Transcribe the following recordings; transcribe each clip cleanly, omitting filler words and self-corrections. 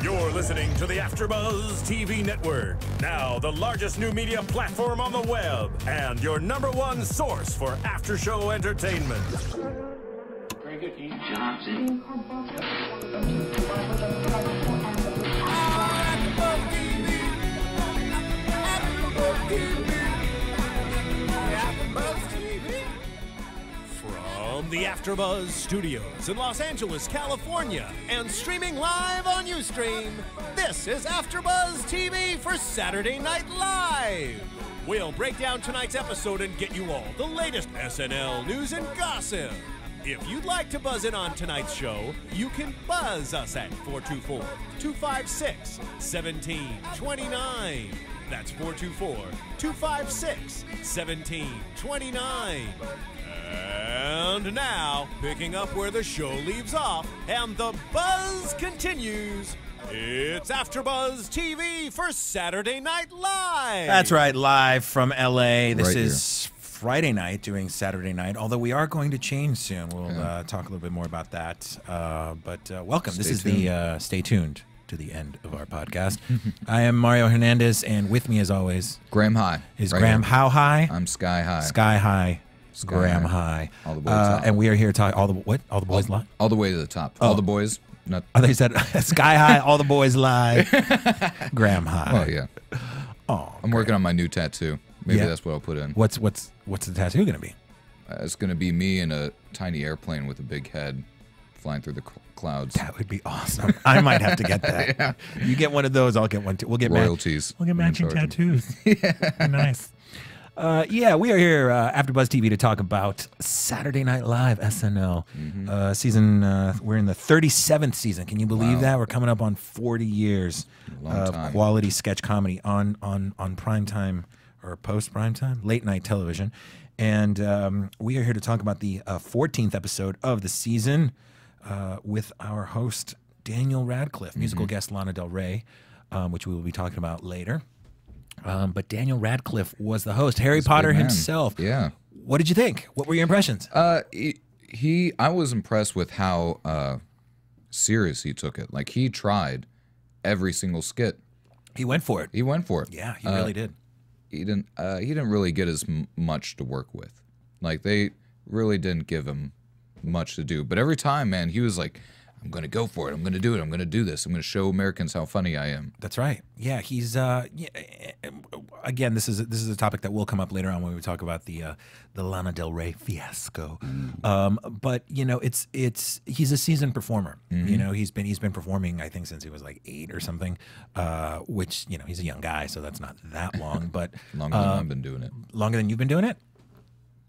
You're listening to the AfterBuzz TV Network, now the largest new media platform on the web, and your #1 source for after-show entertainment. Very good, Keith. Johnson. From the AfterBuzz Studios in Los Angeles, California, and streaming live on Ustream, this is AfterBuzz TV for Saturday Night Live. We'll break down tonight's episode and get you all the latest SNL news and gossip. If you'd like to buzz in on tonight's show, you can buzz us at 424-256-1729. That's 424-256-1729. And now, picking up where the show leaves off and the buzz continues, it's AfterBuzz TV for Saturday Night Live. That's right, live from L.A. This Right is Friday night doing Saturday night, although we are going to change soon. We'll talk a little bit more about that. But welcome. This is the Stay Tuned to the end of our podcast. I am Mario Hernandez, and with me, as always, Graham High. is Graham How High? I'm Sky High. Sky High. Sky Graham High. High. All the boys top. And we are here to talk all the what? All the boys live? All the way to the top. All the boys. Not. Oh, they said Sky High, all the boys live. Graham High. Well, yeah. Oh, I'm working on my new tattoo. Maybe Yeah. that's what I'll put in. What's the tattoo going to be? It's going to be me in a tiny airplane with a big head flying through the clouds. That would be awesome. I might have to get that. Yeah. You get one of those, I'll get one too. We'll get Royalties. We'll get I'm matching charging. tattoos. Yeah, nice. Yeah, we are here after Buzz TV to talk about Saturday Night Live SNL season. We're in the 37th season. Can you believe that? We're coming up on 40 years Long of time. quality sketch comedy on prime time or post prime time, late night television. And we are here to talk about the 14th episode of the season with our host Daniel Radcliffe, musical guest Lana Del Rey, which we will be talking about later. But Daniel Radcliffe was the host, Harry Potter good man. himself. Yeah. What did you think? What were your impressions? I was impressed with how serious he took it. Like, he tried every single skit. He went for it. He went for it. Yeah, he really did. He didn't really get as much to work with. Like, they really didn't give him much to do. But every time, man, he was like, I'm going to go for it. I'm going to do it. I'm going to do this. I'm going to show Americans how funny I am. That's right. Yeah, he's again, this is a topic that will come up later on when we talk about the Lana Del Rey fiasco. But you know, he's a seasoned performer. You know, he's been performing, I think, since he was like 8 or something. Which, you know, he's a young guy, so that's not that long. But Longer than I've been doing it. Longer than you've been doing it.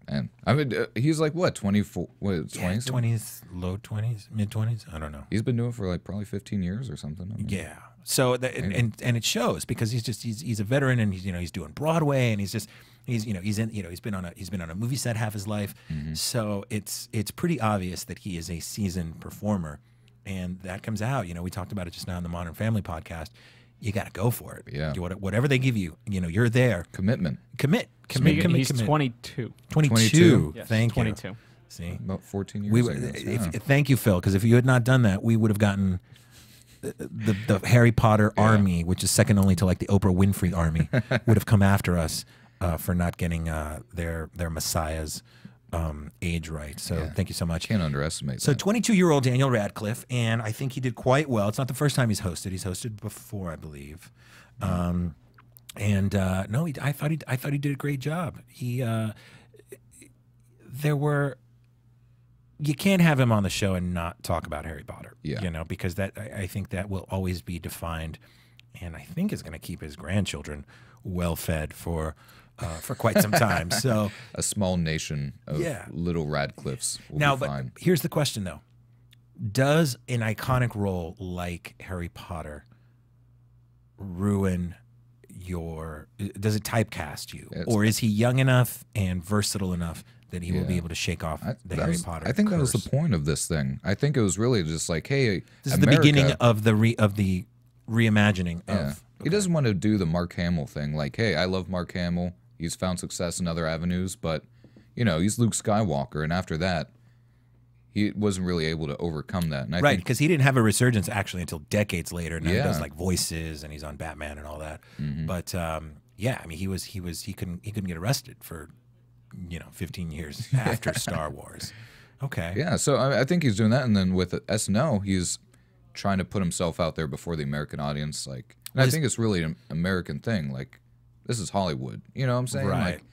And I mean, he's like what, 24? What, 20? Yeah, 20s, low 20s, mid 20s. I don't know. He's been doing it for like probably 15 years or something. I mean, Yeah. So and it shows because he's a veteran, and he's doing Broadway, and he's been on a movie set half his life. So it's pretty obvious that he is a seasoned performer, and that comes out. You know, we talked about it just now in the Modern Family podcast. You got to go for it. Yeah. Whatever they give you, you're there. Commitment. Commit. He's 22. 22. Yes, Thank 22. you. See, About 14 years. I guess, yeah. thank you, Phil, because if you had not done that, we would have gotten the Harry Potter army, which is second only to like the Oprah Winfrey army, would have come after us for not getting their Messiah's age right. So thank you so much. Can't underestimate So that. 22-year-old Daniel Radcliffe, and I think he did quite well. It's not the first time he's hosted. He's hosted before, I believe. No, I thought he did a great job. You can't have him on the show and not talk about Harry Potter. Yeah. You know, because I think that will always be defined, and I think is going to keep his grandchildren well fed for quite some time. So A small nation of little Radcliffes will now, be but fine. here's the question though: does an iconic role like Harry Potter ruin does it typecast you, or is he young enough and versatile enough that he will be able to shake off the Harry Potter? I think that was curse? the point of this thing. I think it was really just like, hey, This is America, the beginning of the reimagining Yeah. of. He doesn't want to do the Mark Hamill thing. Like, hey, I love Mark Hamill. He's found success in other avenues, but, you know, he's Luke Skywalker, and after that, he wasn't really able to overcome that. And I Right, think because he didn't have a resurgence actually until decades later. Now he does Yeah. like voices and he's on Batman and all that. But yeah, I mean, he couldn't get arrested for 15 years after Star Wars. Okay. yeah, so I think he's doing that, and then with SNL, he's trying to put himself out there before the American audience. Like, and I think it's really an American thing. Like, this is Hollywood. You know what I'm saying? Right. Like,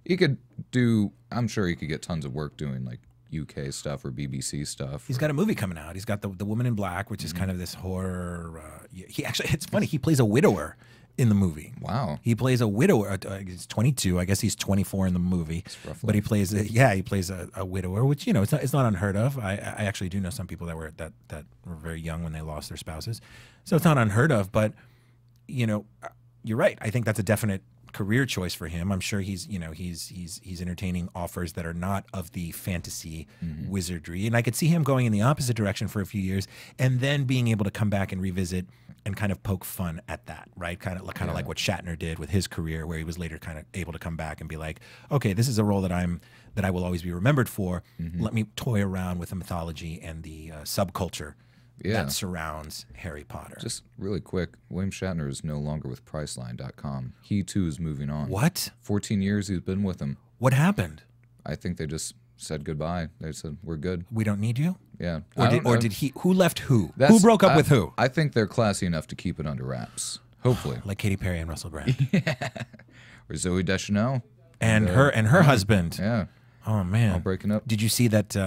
he could do. I'm sure he could get tons of work doing like UK stuff or BBC stuff. He's got a movie coming out. He's got the Woman in Black, which is kind of this horror. He actually, it's funny. He plays a widower in the movie. Wow. He plays a widower. He's 22. I guess he's 24 in the movie. roughly. But he plays a widower, which it's not unheard of. I actually do know some people that were very young when they lost their spouses, so it's not unheard of. But you're right. I think that's a definite career choice for him. I'm sure he's entertaining offers that are not of the fantasy wizardry, and I could see him going in the opposite direction for a few years and then being able to come back and revisit and kind of poke fun at that, right? Kind of like what Shatner did with his career, where he was later kind of able to come back and be like, okay, this is a role that I will always be remembered for. Let me toy around with the mythology and the subculture that surrounds Harry Potter. Just really quick, William Shatner is no longer with Priceline.com. He too is moving on. What? 14 years he's been with them. What happened? I think they just said goodbye. They said, we're good. We don't need you? Yeah. Or did he? Who left who? Who That's- broke up with who? I think they're classy enough to keep it under wraps. Hopefully. Like Katy Perry and Russell Brand. Or Zoe Deschanel. and her husband. Yeah. Oh man. All breaking up. Did you see that?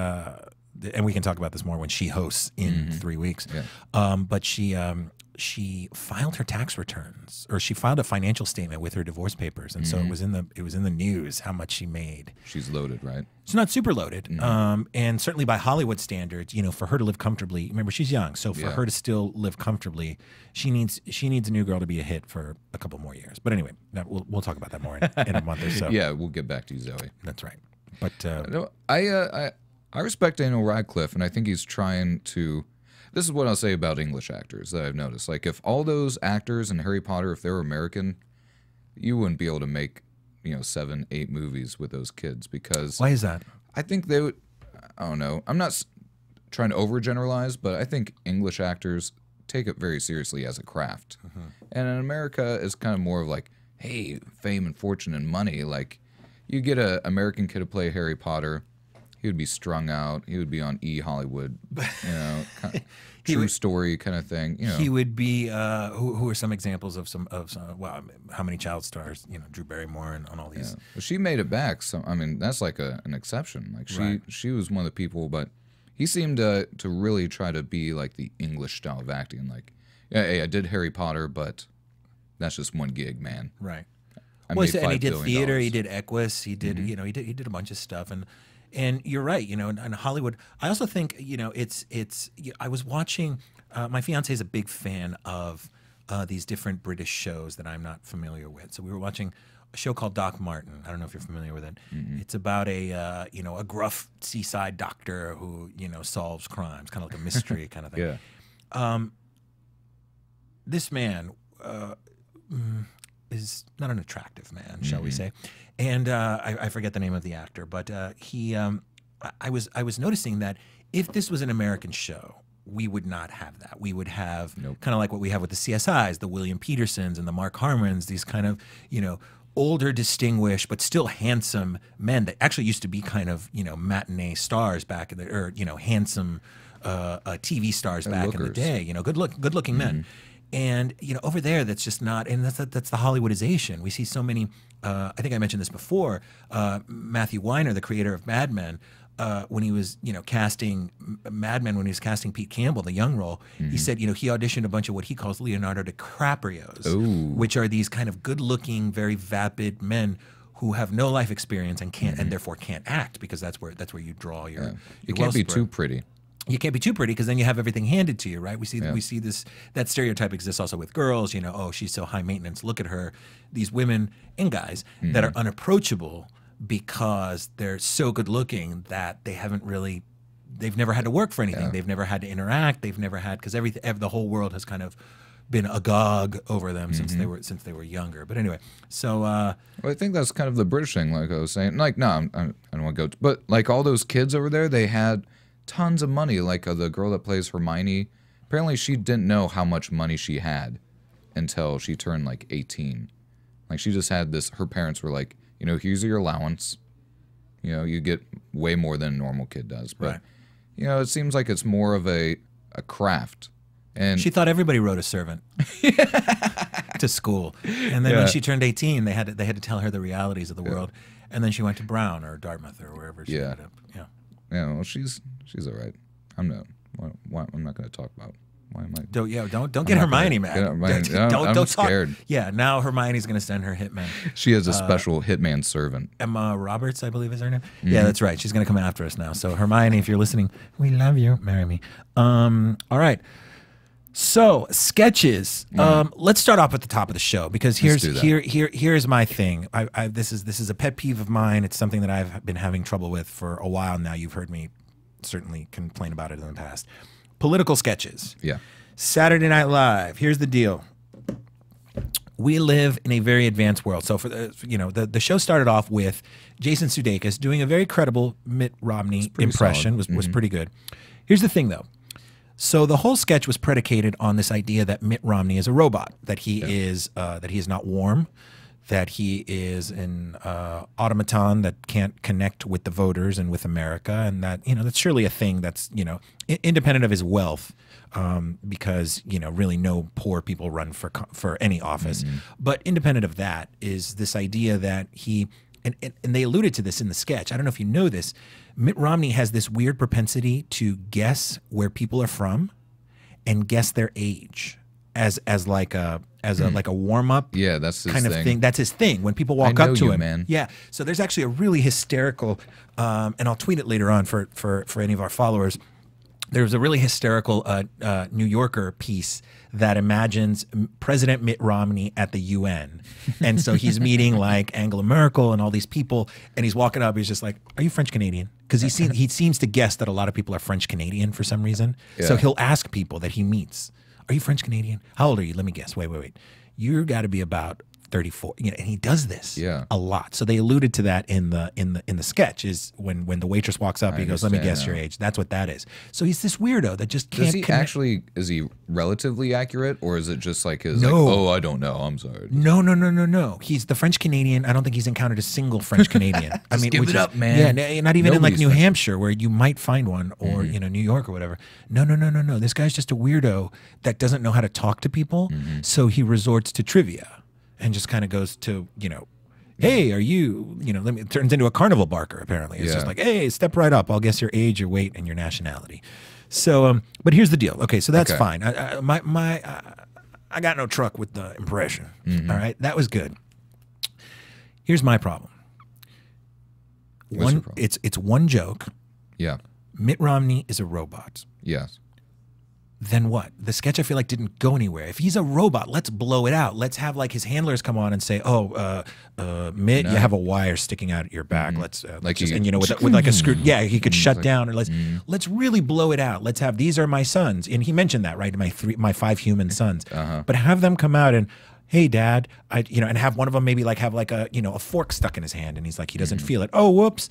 And we can talk about this more when she hosts in 3 weeks. Yeah. But she filed her tax returns, or she filed a financial statement with her divorce papers, and so it was in the news how much she made. She's loaded, right? It's not super loaded, and certainly by Hollywood standards, for her to live comfortably. Remember, she's young, so for her to still live comfortably, she needs a new girl to be a hit for a couple more years. But anyway, we'll talk about that more in a month or so. Yeah, we'll get back to you, Zoe. That's right. But No, I respect Daniel Radcliffe, and I think he's trying to. This is what I'll say about English actors that I've noticed. Like, if all those actors in Harry Potter, if they were American, you wouldn't be able to make 7, 8 movies with those kids, because why is that? I think they would. I don't know. I'm not trying to overgeneralize, but I think English actors take it very seriously as a craft, and in America, it's kind of more of like, hey, fame and fortune and money. Like, you get an American kid to play Harry Potter. He would be strung out. He would be on Hollywood, kind of true story kind of thing. He would be. Who are some examples of some? Well, how many child stars? Drew Barrymore and on all these. Yeah. Well, she made it back. So I mean, that's like an exception. Like she was one of the people, but he seemed to really try to be like the English style of acting. Like, yeah, hey, I did Harry Potter, but that's just one gig, man. Right. And he did theater. He did Equus. He did. He did a bunch of stuff And you're right, in Hollywood. I also think, it's. I was watching. My fiance is a big fan of these different British shows that I'm not familiar with. So we were watching a show called Doc Martin. I don't know if you're familiar with it. It's about a gruff seaside doctor who solves crimes, kind of like a mystery kind of thing. Yeah. This man is not an attractive man, shall we say? And I forget the name of the actor, but he. I was noticing that if this was an American show, we would not have that. We would have kind of like what we have with the CSIs, the William Petersons and the Mark Harmons, these kind of older, distinguished, but still handsome men that actually used to be kind of matinee stars back in the, or handsome TV stars back in the day. Good looking men. And over there, that's just not, and that's the Hollywoodization. We see so many. I think I mentioned this before. Matthew Weiner, the creator of Mad Men, when he was casting Mad Men, when he was casting Pete Campbell, the young role, he said he auditioned a bunch of what he calls Leonardo DiCaprios, which are these kind of good-looking, very vapid men who have no life experience and can't, and therefore can't act, because that's where you draw your. Yeah. You can't be too pretty. You can't be too pretty, because then you have everything handed to you, right? We see that stereotype exists also with girls. Oh, she's so high maintenance. Look at her. These women and guys that are unapproachable because they're so good looking that they've never had to work for anything. Yeah. They've never had to interact. They've never had, because the whole world has kind of been agog over them since they were younger. But anyway, so well, I think that's kind of the British thing, like I was saying. Like, no, I don't want to go, but like all those kids over there, they had tons of money. Like the girl that plays Hermione, apparently she didn't know how much money she had until she turned like 18. Like she just had this, her parents were like, you know, here's your allowance. You know, you get way more than a normal kid does. But, Right. you know, it seems like it's more of a craft. And She thought everybody rode a servant to school, and then when she turned 18, they had to tell her the realities of the world, and then she went to Brown or Dartmouth or wherever she ended up. Yeah. yeah, well, she's all right. I'm not going to talk about. Why am I? Don't get Hermione mad. I'm Don't scared. talk. Yeah, now Hermione's going to send her hitman. She has a special hitman servant. Emma Roberts, I believe is her name. Yeah, that's right. She's going to come after us now. So Hermione, if you're listening, we love you. Marry me. All right. So sketches. Let's start off at the top of the show because here's my thing. This is a pet peeve of mine. It's something that I've been having trouble with for a while now. You've heard me certainly complain about it in the past. Political sketches. Yeah. Saturday Night Live. Here's the deal. We live in a very advanced world. So for the show started off with Jason Sudeikis doing a very credible Mitt Romney impression. Was pretty good. Here's the thing though. So the whole sketch was predicated on this idea that Mitt Romney is a robot, that he is not warm, that he is an automaton that can't connect with the voters and with America, and that that's surely a thing that's independent of his wealth, because really no poor people run for any office, but independent of that is this idea that he and they alluded to this in the sketch. I don't know if you know this. Mitt Romney has this weird propensity to guess where people are from and guess their age as like a warm up. Yeah, that's his kind of thing. That's his thing. When people walk up to him, man. Yeah. So there's actually a really hysterical, and I'll tweet it later on for any of our followers. There's a really hysterical New Yorker piece that imagines President Mitt Romney at the UN. And so he's meeting like Angela Merkel and all these people, and he's walking up, he's just like, are you French Canadian? Because he seems to guess that a lot of people are French Canadian for some reason. Yeah. So he'll ask people that he meets, are you French Canadian? How old are you? Let me guess. Wait. You got to be about 34. And he does this a lot. So they alluded to that in the sketch is when the waitress walks up, he goes, let me guess your age. That's what that is. So he's this weirdo that just can't is he relatively accurate, or is it just like his I don't know, I'm sorry. No. He's the French Canadian. I don't think he's encountered a single French Canadian. I mean, give it up, man. Yeah, not even in like New Hampshire where you might find one, or New York or whatever. No. This guy's just a weirdo that doesn't know how to talk to people. So he resorts to trivia. And just kind of goes to, hey, are you, it turns into a carnival barker, apparently. It's just like, hey, step right up. I'll guess your age, your weight, and your nationality. So, but here's the deal. Okay, so that's fine. I got no truck with the impression. All right, that was good. Here's my problem. It's one joke. Yeah. Mitt Romney is a robot. Yes. Then what? The sketch, I feel like, didn't go anywhere. If he's a robot, let's blow it out. Let's have like his handlers come on and say, "Oh, Mitt, you have a wire sticking out at your back. Let's just, and with like a screw. Yeah, he could shut down, or let's really blow it out. Let's have these are my sons, and he mentioned that, right? My 5 human sons. But have them come out and, hey, Dad, and have one of them maybe like have like a a fork stuck in his hand, and he's like he doesn't feel it. Oh, whoops,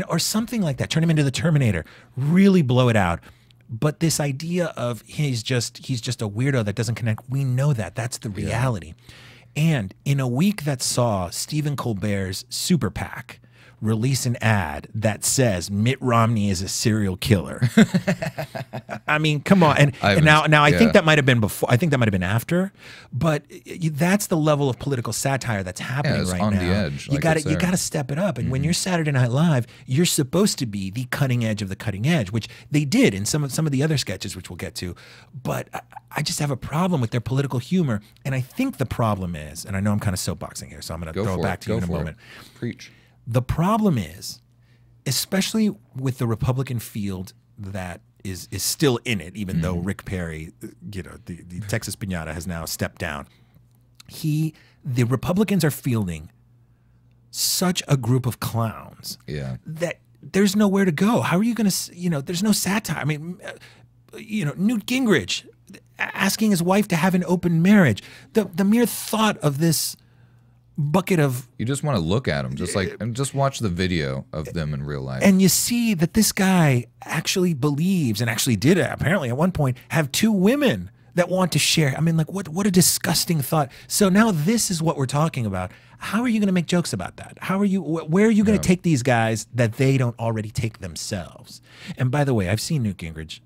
or something like that. Turn him into the Terminator. Really blow it out. But this idea of he's just a weirdo that doesn't connect, we know that. That's the reality. And in a week that saw Stephen Colbert's Super PAC release an ad that says Mitt Romney is a serial killer. I mean, come on. And now I think that might have been before. I think that might have been after. But that's the level of political satire that's happening right on now. The edge. You got to step it up. And when you're Saturday Night Live, you're supposed to be the cutting edge of the cutting edge, which they did in some of the other sketches, which we'll get to. But I just have a problem with their political humor. And I think the problem is, and I know I'm kind of soapboxing here, so I'm going to throw it back to you in a moment. Preach. The problem is, especially with the Republican field that is still in it, even though Rick Perry, the Texas Piñata has now stepped down. The Republicans are fielding such a group of clowns that there's nowhere to go. How are you going to, there's no satire. I mean, Newt Gingrich asking his wife to have an open marriage. The mere thought of this bucket of. You just want to look at them, and just watch the video of them in real life. And you see that this guy actually believes, and actually did apparently at one point have 2 women that want to share. I mean, like, what a disgusting thought. So now this is what we're talking about. How are you going to make jokes about that? Where are you going to take these guys that they don't already take themselves? And by the way, I've seen Newt Gingrich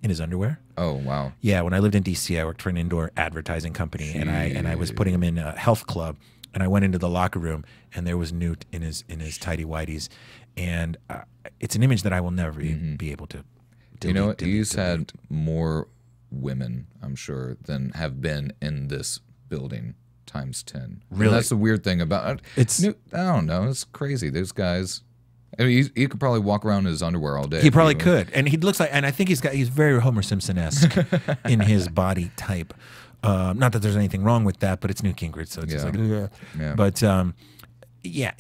in his underwear. Oh, wow. Yeah, when I lived in DC, I worked for an indoor advertising company, and I was putting him in a health club, and I went into the locker room, and there was Newt in his tighty whities, and it's an image that I will never be able to delete. He's had more women, I'm sure, than have been in this building times 10. Really? And that's the weird thing about it. I don't know. It's crazy. Those guys. I mean, he could probably walk around in his underwear all day. He probably could, and he looks like, and I think he's very Homer Simpson-esque in his body type. Not that there's anything wrong with that, but it's Newt Gingrich, so it's just like, yeah. But yeah,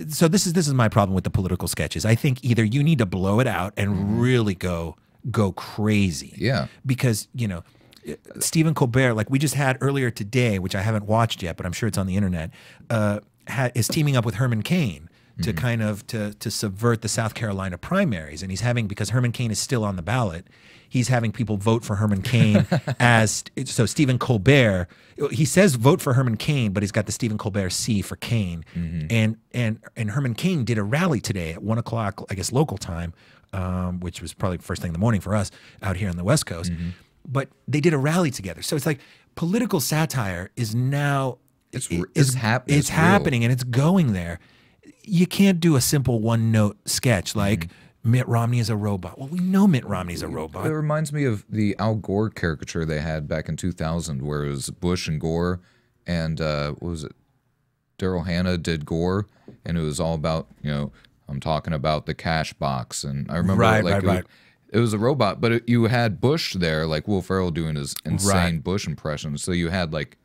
so this is my problem with the political sketches. I think either you need to blow it out and really go crazy. Yeah. Because, Stephen Colbert, like we just had earlier today, which I haven't watched yet, but I'm sure it's on the internet, is teaming up with Herman Cain to kind of to subvert the South Carolina primaries. And he's having, because Herman Cain is still on the ballot, he's having people vote for Herman Cain so Stephen Colbert, he says vote for Herman Cain, but he's got the Stephen Colbert C for Cain. And Herman Cain did a rally today at 1 o'clock, I guess, local time, which was probably first thing in the morning for us out here on the West Coast. But they did a rally together. So it's like political satire is now it's happening. It's happening, and it's going there. You can't do a simple one-note sketch like Mitt Romney is a robot. Well, we know Mitt Romney's a robot. It reminds me of the Al Gore caricature they had back in 2000, where it was Bush and Gore, and what was it? Daryl Hannah did Gore, and it was all about, I'm talking about the cash box, and I remember it was a robot, but you had Bush there, like Will Ferrell doing his insane Bush impression. So you had like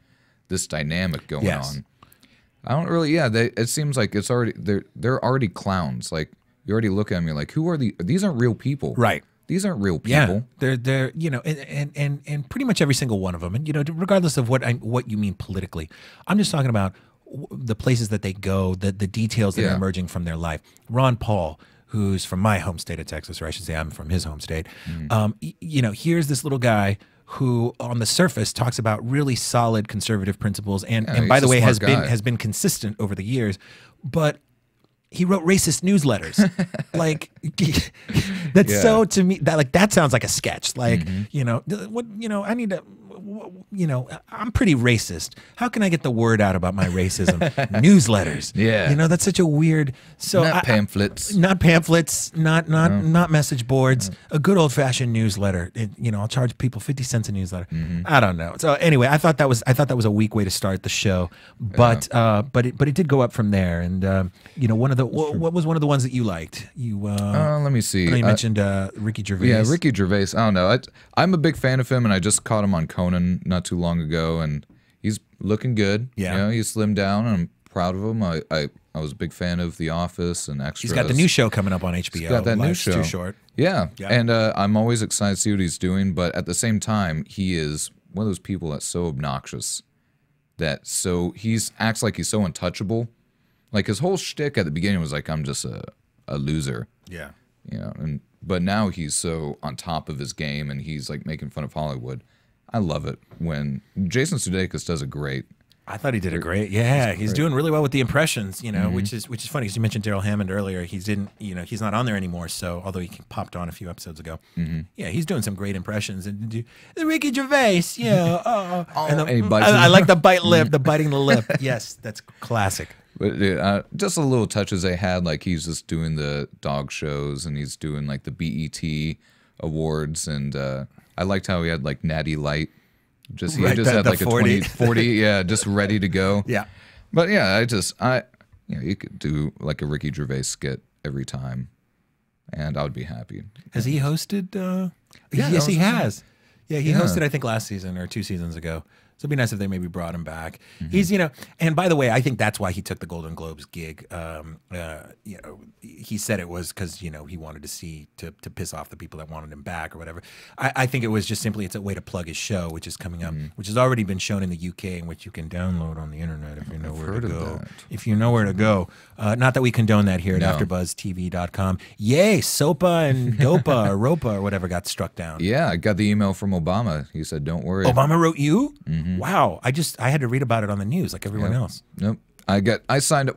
this dynamic going on. I don't really, it seems like it's already, they're already clowns. Like you already look at them, you're like, who are these aren't real people. Right. These aren't real people. Yeah, they're and pretty much every single one of them. And regardless of what you mean politically, I'm just talking about the places that they go, the details that are emerging from their life. Ron Paul, who's from my home state of Texas, or I should say I'm from his home state. Here's this little guy who on the surface talks about really solid conservative principles and by the way has been consistent over the years, but he wrote racist newsletters. Like that's so, to me, that sounds like a sketch. Like, I need to, I'm pretty racist. How can I get the word out about my racism? Newsletters. Yeah. That's such a weird, not pamphlets. Not pamphlets, not message boards, a good old fashioned newsletter. I'll charge people 50 cents a newsletter. I don't know. So anyway, I thought that was a weak way to start the show, but it did go up from there. And what was one of the ones that you liked? Let me see. I know you mentioned Ricky Gervais. Yeah, Ricky Gervais. I don't know. I'm a big fan of him, and I just caught him on Conan not too long ago, and he's looking good. Yeah, he's slimmed down, and I'm proud of him. I was a big fan of The Office and Extras. He's got the new show coming up on HBO. He's got that new show. Too Short. Yeah, and I'm always excited to see what he's doing, but at the same time, he is one of those people that's so obnoxious acts like he's so untouchable. Like his whole shtick at the beginning was like, I'm just a loser. Yeah. But now he's so on top of his game, and he's like making fun of Hollywood. I love it when Jason Sudeikis does a great. I thought he did a great. Yeah, he's doing really well with the impressions. Which is funny because you mentioned Daryl Hammond earlier. He's not on there anymore. So although he popped on a few episodes ago, yeah, he's doing some great impressions. And the Ricky Gervais, I like the biting the lip. Yes, that's classic. But just the little touches they had, like he's just doing the dog shows, and he's doing like the BET awards, and I liked how he had like Natty Light. He just had like 40. a 40, just ready to go. Yeah. But yeah, you could do like a Ricky Gervais skit every time, and I would be happy. Has he hosted? Yes, he has. Yeah, he hosted, I think, last season or 2 seasons ago. So it'd be nice if they maybe brought him back. He's, you know, and by the way, I think that's why he took the Golden Globes gig. You know, he said it was because, you know, he wanted to piss off the people that wanted him back or whatever. I think it was just simply it's a way to plug his show, which is coming up, which has already been shown in the UK and which you can download on the internet if you know where to go. If you know where to go. Not that we condone that here at AfterBuzzTV.com. Yay, SOPA and DOPA or ROPA or whatever got struck down. Yeah, I got the email from Obama. He said, "Don't worry." Obama wrote you? Wow. I had to read about it on the news like everyone else. Nope. I signed up.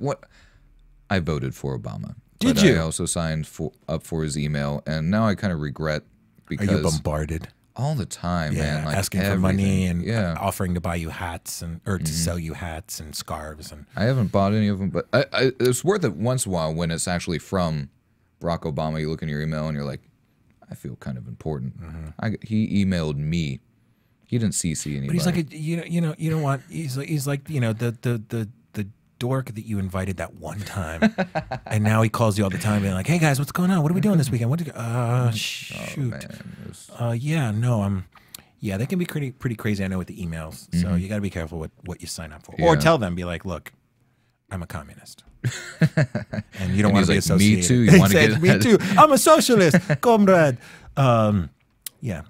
I voted for Obama. Did but you? I also signed up for his email, and now I kind of regret because Are you bombarded? all the time, Yeah, man. Like asking for money everything. and offering to buy you hats or to sell you hats and scarves and I haven't bought any of them, but it's worth it once in a while when it's actually from Barack Obama. You look in your email and you're like, I feel kind of important. He emailed me. He didn't CC anybody. But he's like you don't want he's like you know the dork that you invited that one time, and now he calls you all the time being like, hey guys, what's going on? What are we doing this weekend? Shoot. Yeah, no, yeah, they can be pretty crazy. I know with the emails, so you got to be careful with what you sign up for, or tell them, be like, look, I'm a communist. And you don't want to be associated. Me too. You want to get me too. I'm a socialist, comrade. Yeah,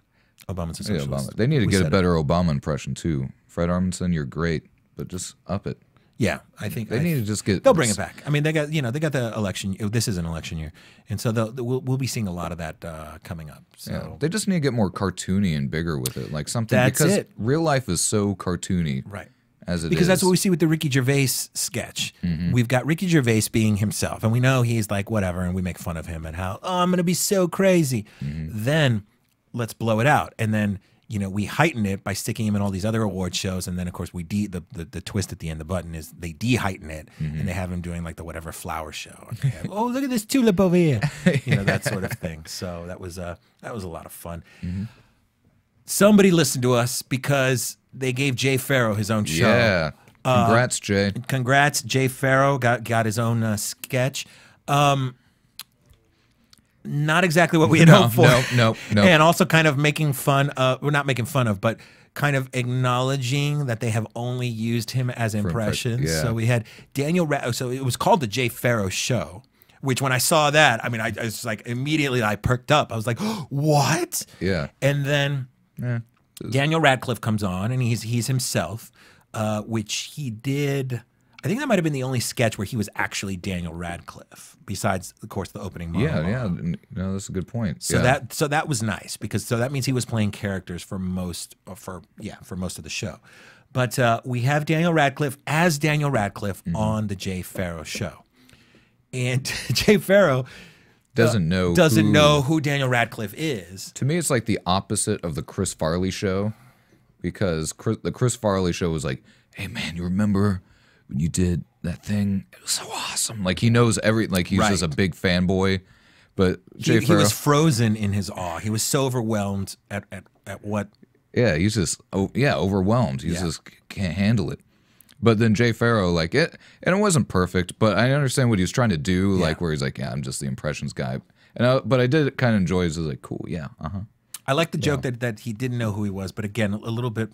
Obama's a socialist. Obama. They need to get a better Obama impression too. Fred Armisen, you're great, but just up it. Yeah, I think they need to just get. They'll bring it back. I mean, they got the election. This is an election year, and so we'll be seeing a lot of that coming up. So yeah, they just need to get more cartoony and bigger with it, like something. That's because it. Real life is so cartoony, right? Because that's what we see with the Ricky Gervais sketch. We've got Ricky Gervais being himself, and we know he's like whatever, and we make fun of him and how I'm going to be so crazy. Then let's blow it out, and then we heighten it by sticking him in all these other award shows, and then of course we the twist at the end, the button is they de-heighten it, and they have him doing like the whatever flower show. Oh, look at this tulip over here, that sort of thing. So that was a lot of fun. Somebody listened to us because they gave Jay Pharoah his own show. Yeah, congrats, Jay. Congrats, Jay Pharoah got his own sketch. Not exactly what we had hoped for. No. And also kind of making fun of, well, not making fun of, but kind of acknowledging that they have only used him as impressions. Yeah. So we had Daniel, so it was called the Jay Pharoah Show, which when I saw that, I mean, I was like, immediately I perked up. I was like, oh, what? Yeah. And then Daniel Radcliffe comes on, and he's himself, which he did. I think that might have been the only sketch where he was actually Daniel Radcliffe, besides, of course, the opening monologue. Yeah. No, that's a good point. So that was nice because that means he was playing characters for most of the show. But we have Daniel Radcliffe as Daniel Radcliffe on the Jay Pharoah Show, and Jay Pharoah doesn't know who Daniel Radcliffe is. To me, it's like the opposite of the Chris Farley Show, because the Chris Farley Show was like, "Hey man, you remember when you did that thing? It was so awesome." Like he knows like he's just a big fanboy. But Jay Pharoah, he was frozen in his awe. He was so overwhelmed at what. Yeah, he's just overwhelmed. He just can't handle it. But then Jay Pharoah, like it, and it wasn't perfect, but I understand what he was trying to do, like where he's like, "Yeah, I'm just the impressions guy." But I did kind of enjoy it. I was like, "Cool, yeah, I like the joke that he didn't know who he was, but again, a little bit,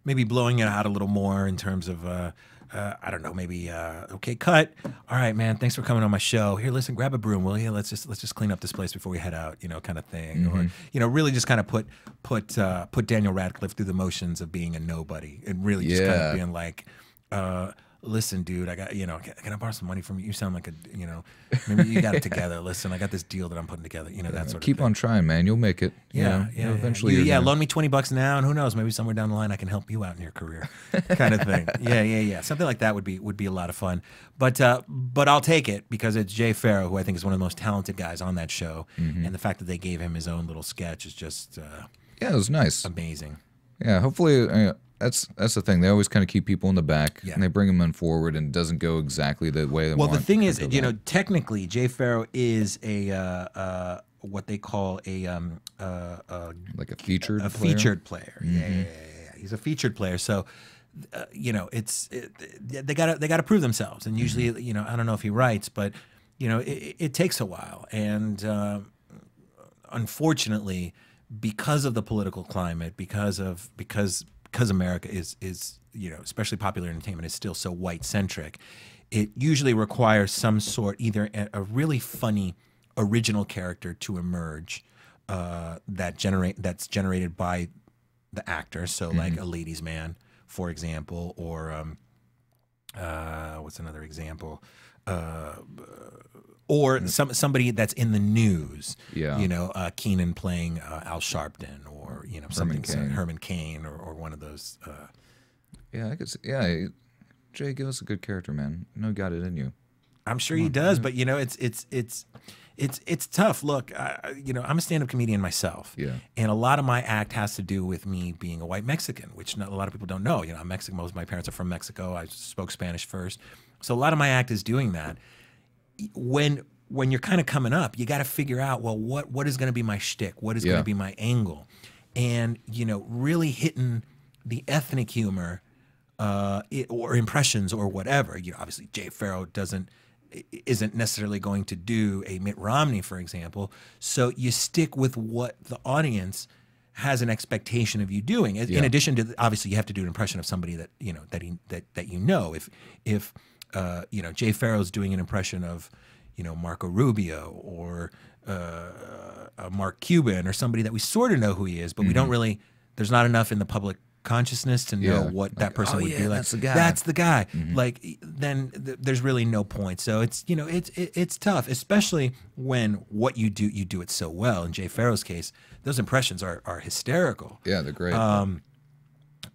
maybe blowing it out a little more in terms of, I don't know, maybe okay, cut. All right, man, thanks for coming on my show. Here, listen, grab a broom, will you? Let's just clean up this place before we head out, kind of thing. Or really just kind of put Daniel Radcliffe through the motions of being a nobody and really just kind of being like, listen, dude, I got, can I borrow some money from you? You sound like maybe you got it together. Listen, I got this deal that I'm putting together. That sort of thing. Keep on trying, man. You'll make it. Eventually. Loan me $20 now, and who knows? Maybe somewhere down the line I can help you out in your career, kind of thing. Yeah. Something like that would be a lot of fun. But I'll take it because it's Jay Pharoah, who I think is one of the most talented guys on that show, and the fact that they gave him his own little sketch is just it was nice, amazing. Yeah, hopefully. That's the thing. They always kind of keep people in the back, and they bring them in forward, and it doesn't go exactly the way they want. Well, the thing is, technically, Jay Pharoah is a what they call like a featured player? Featured player. Yeah. He's a featured player. So, they gotta prove themselves, and usually, I don't know if he writes, but it takes a while, and unfortunately, because of the political climate, because because America is especially popular entertainment is still so white centric, it usually requires some sort, either a really funny original character to emerge that's generated by the actor. So like a ladies' man, for example, or what's another example? Or somebody that's in the news. Yeah. Keenan playing Al Sharpton, or Herman Cain, or one of those. Yeah, I guess. Yeah, Jay, give us a good character, man. You know, got it in you. I'm sure he does, but it's tough. Look, I'm a stand-up comedian myself, and a lot of my act has to do with me being a white Mexican, which a lot of people don't know. I'm Mexican. Most of my parents are from Mexico. I spoke Spanish first, so a lot of my act is doing that. When you're kind of coming up, you got to figure out, well, what is going to be my shtick? What is going to be my angle? And really hitting the ethnic humor, or impressions or whatever. Obviously Jay Pharoah isn't necessarily going to do a Mitt Romney, for example. So you stick with what the audience has an expectation of you doing. In addition to, obviously, you have to do an impression of somebody that If Jay Pharoah's doing an impression of Marco Rubio or Mark Cuban or somebody that we sort of know who he is, but we don't really. There's not enough in the public consciousness to know what that person would be like. That's the guy. That's the guy. Like, then there's really no point. So it's it's tough, especially when what you do it so well. In Jay Pharoah's case, those impressions are hysterical. Yeah, they're great.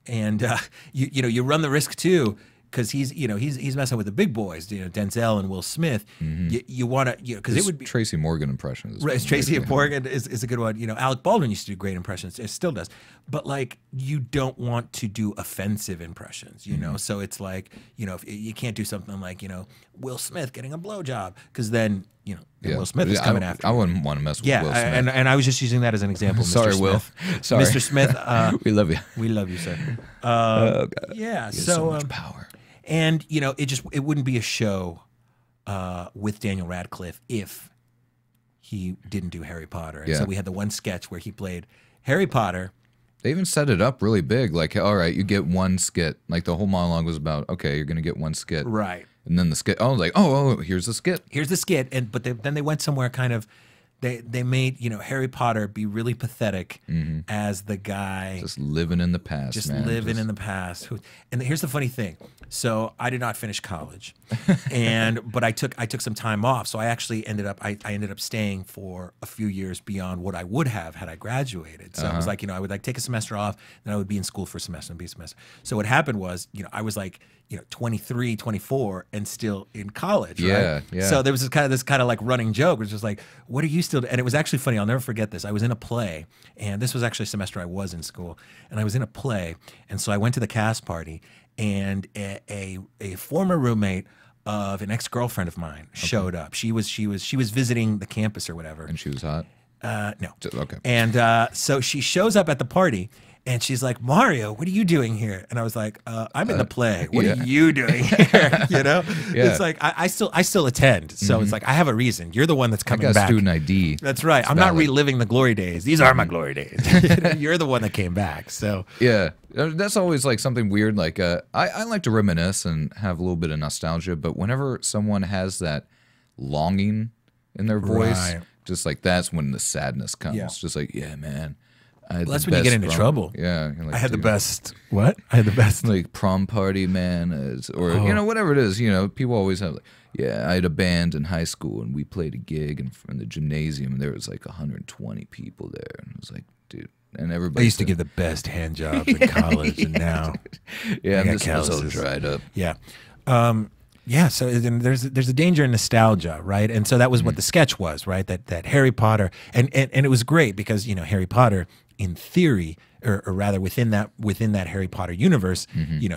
And you run the risk too, because he's messing with the big boys, Denzel and Will Smith. You want to, because it would be Tracy Morgan impressions. Right, Tracy Morgan is a good one. Alec Baldwin used to do great impressions. It still does, but like you don't want to do offensive impressions. So it's like if you can't do something like Will Smith getting a blowjob, because then Will Smith is coming after. I wouldn't want to mess with Will Smith. and I was just using that as an example. Mr. Sorry, Smith. Will. Sorry, Mr. Smith. We love you. We love you, sir. Oh, God. Yeah. He has so much power. And it wouldn't be a show with Daniel Radcliffe if he didn't do Harry Potter. And so we had the one sketch where he played Harry Potter. They even set it up really big. Like, all right, you get one skit. Like the whole monologue was about, okay, you're gonna get one skit, right? And then the skit. Here's the skit. Here's the skit. But then they went somewhere kind of. They made Harry Potter be really pathetic as the guy just living in the past, in the past. And here's the funny thing: so I did not finish college, but I took some time off. So I actually ended up staying for a few years beyond what I would have had I graduated. So I was like, I would like take a semester off, then I would be in school for a semester and be a semester. So what happened was, I was like 23, 24, and still in college. Right? Yeah. So there was this kind of like running joke, which was like, what are you still? And it was actually funny. I'll never forget this. I was in a play, and this was actually a semester I was in school, and I was in a play, and so I went to the cast party, and a former roommate of an ex-girlfriend of mine showed up. She was visiting the campus or whatever. And she was hot? No. Okay. And so she shows up at the party. And she's like, Mario, what are you doing here? And I was like, I'm in the play. What are you doing here? It's like I still attend. So it's like I have a reason. You're the one that's coming back. I got student ID. That's right. I'm not reliving the glory days. These are my glory days. You're the one that came back. So yeah, that's always like something weird. Like I like to reminisce and have a little bit of nostalgia. But whenever someone has that longing in their voice, just like that's when the sadness comes. Yeah. Just like, yeah, man. That's when you get into trouble. Yeah. Like, I had the best. What? I had the best. Like prom party, man. Or, whatever it is. People always have, I had a band in high school, and we played a gig in the gymnasium, and there was like 120 people there. And it was like, dude. And everybody. I used to give the best hand jobs in college, and now. Yeah, I'm just all dried up. Yeah. Yeah, so there's a danger in nostalgia, right? And so that was what the sketch was, right? That Harry Potter, and it was great because Harry Potter, in theory, or rather within that Harry Potter universe,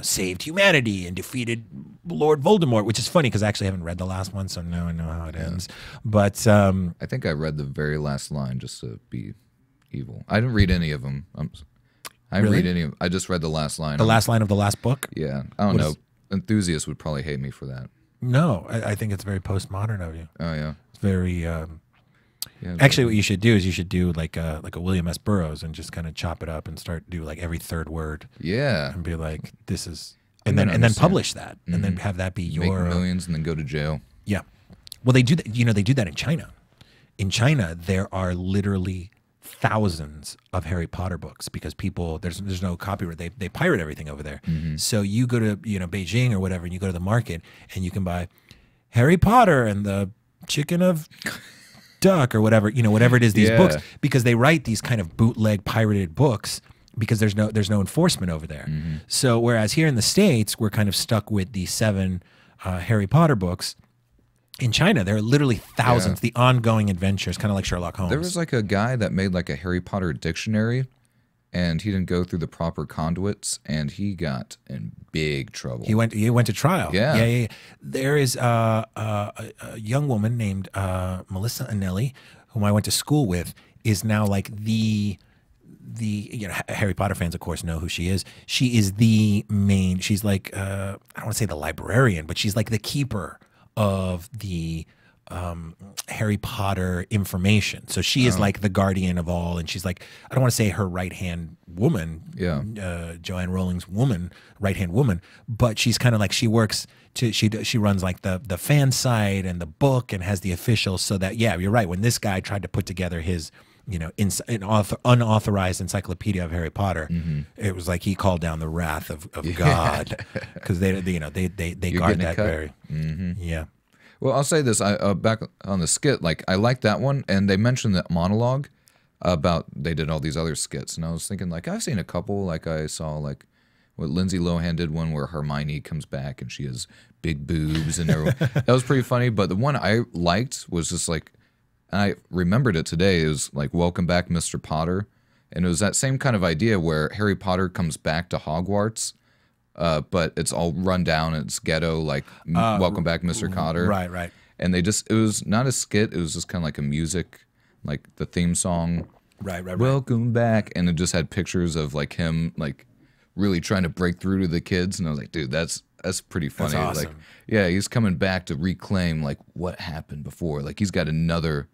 saved humanity and defeated Lord Voldemort, which is funny because I actually haven't read the last one, so now I know how it ends. But I think I read the very last line just to be evil. I didn't read any of them. I didn't read any of them. I just read the last line. The last line of the last book? Yeah, I don't know. Enthusiasts would probably hate me for that. No, I think it's very postmodern of you. Oh yeah, it's very. Yeah, Actually, what you should do is you should do like a William S. Burroughs and just kind of chop it up and start do like every third word yeah. and be like, this is, I and can then understand. publish that and then have that be Make your millions and then go to jail. Yeah. Well, they do that. You know, they do that in China. In China, there are literally thousands of Harry Potter books because people there's no copyright. They pirate everything over there. So you go to Beijing or whatever, and you go to the market and you can buy Harry Potter and the Chicken of Duck or whatever whatever it is, these books, because they write these kind of bootleg pirated books because there's no enforcement over there. So whereas here in the States we're kind of stuck with the 7 Harry Potter books. In China, there are literally thousands. The ongoing adventures, kind of like Sherlock Holmes. There was like a guy that made like a Harry Potter dictionary, and he didn't go through the proper conduits, and he got in big trouble. He went to trial. Yeah. There is a young woman named Melissa Anelli, whom I went to school with, is now like the Harry Potter fans, of course, know who she is. She is the main. She's like I don't want to say the librarian, but she's like the keeper of the Harry Potter information. So she is like the guardian of all, and she's like, I don't want to say her right-hand woman, Joanne Rowling's right-hand woman, but she's kind of like, she works to, she runs like the fan site and the book and has the officials, so that, yeah, you're right. When this guy tried to put together his, unauthorized encyclopedia of Harry Potter, it was like he called down the wrath of God, because they guard that very, yeah. Well, I'll say this. I back on the skit, like I like that one, and they mentioned that monologue about they did all these other skits, and I was thinking like I've seen a couple. Like I saw like what Lindsay Lohan did, one where Hermione comes back and she has big boobs and everyone. That was pretty funny. But the one I liked was just like, and I remembered it today. It was like Welcome Back, Mr. Potter, and it was that same kind of idea where Harry Potter comes back to Hogwarts. But it's all run down. It's ghetto, like Welcome Back, Mr. Cotter. Right. And it was not a skit. It was just kind of like a music, like the theme song. Right. Welcome back. And it just had pictures of like him, like really trying to break through to the kids. And I was like, dude, that's pretty funny. That's awesome. Like, yeah, he's coming back to reclaim like what happened before. Like he's got another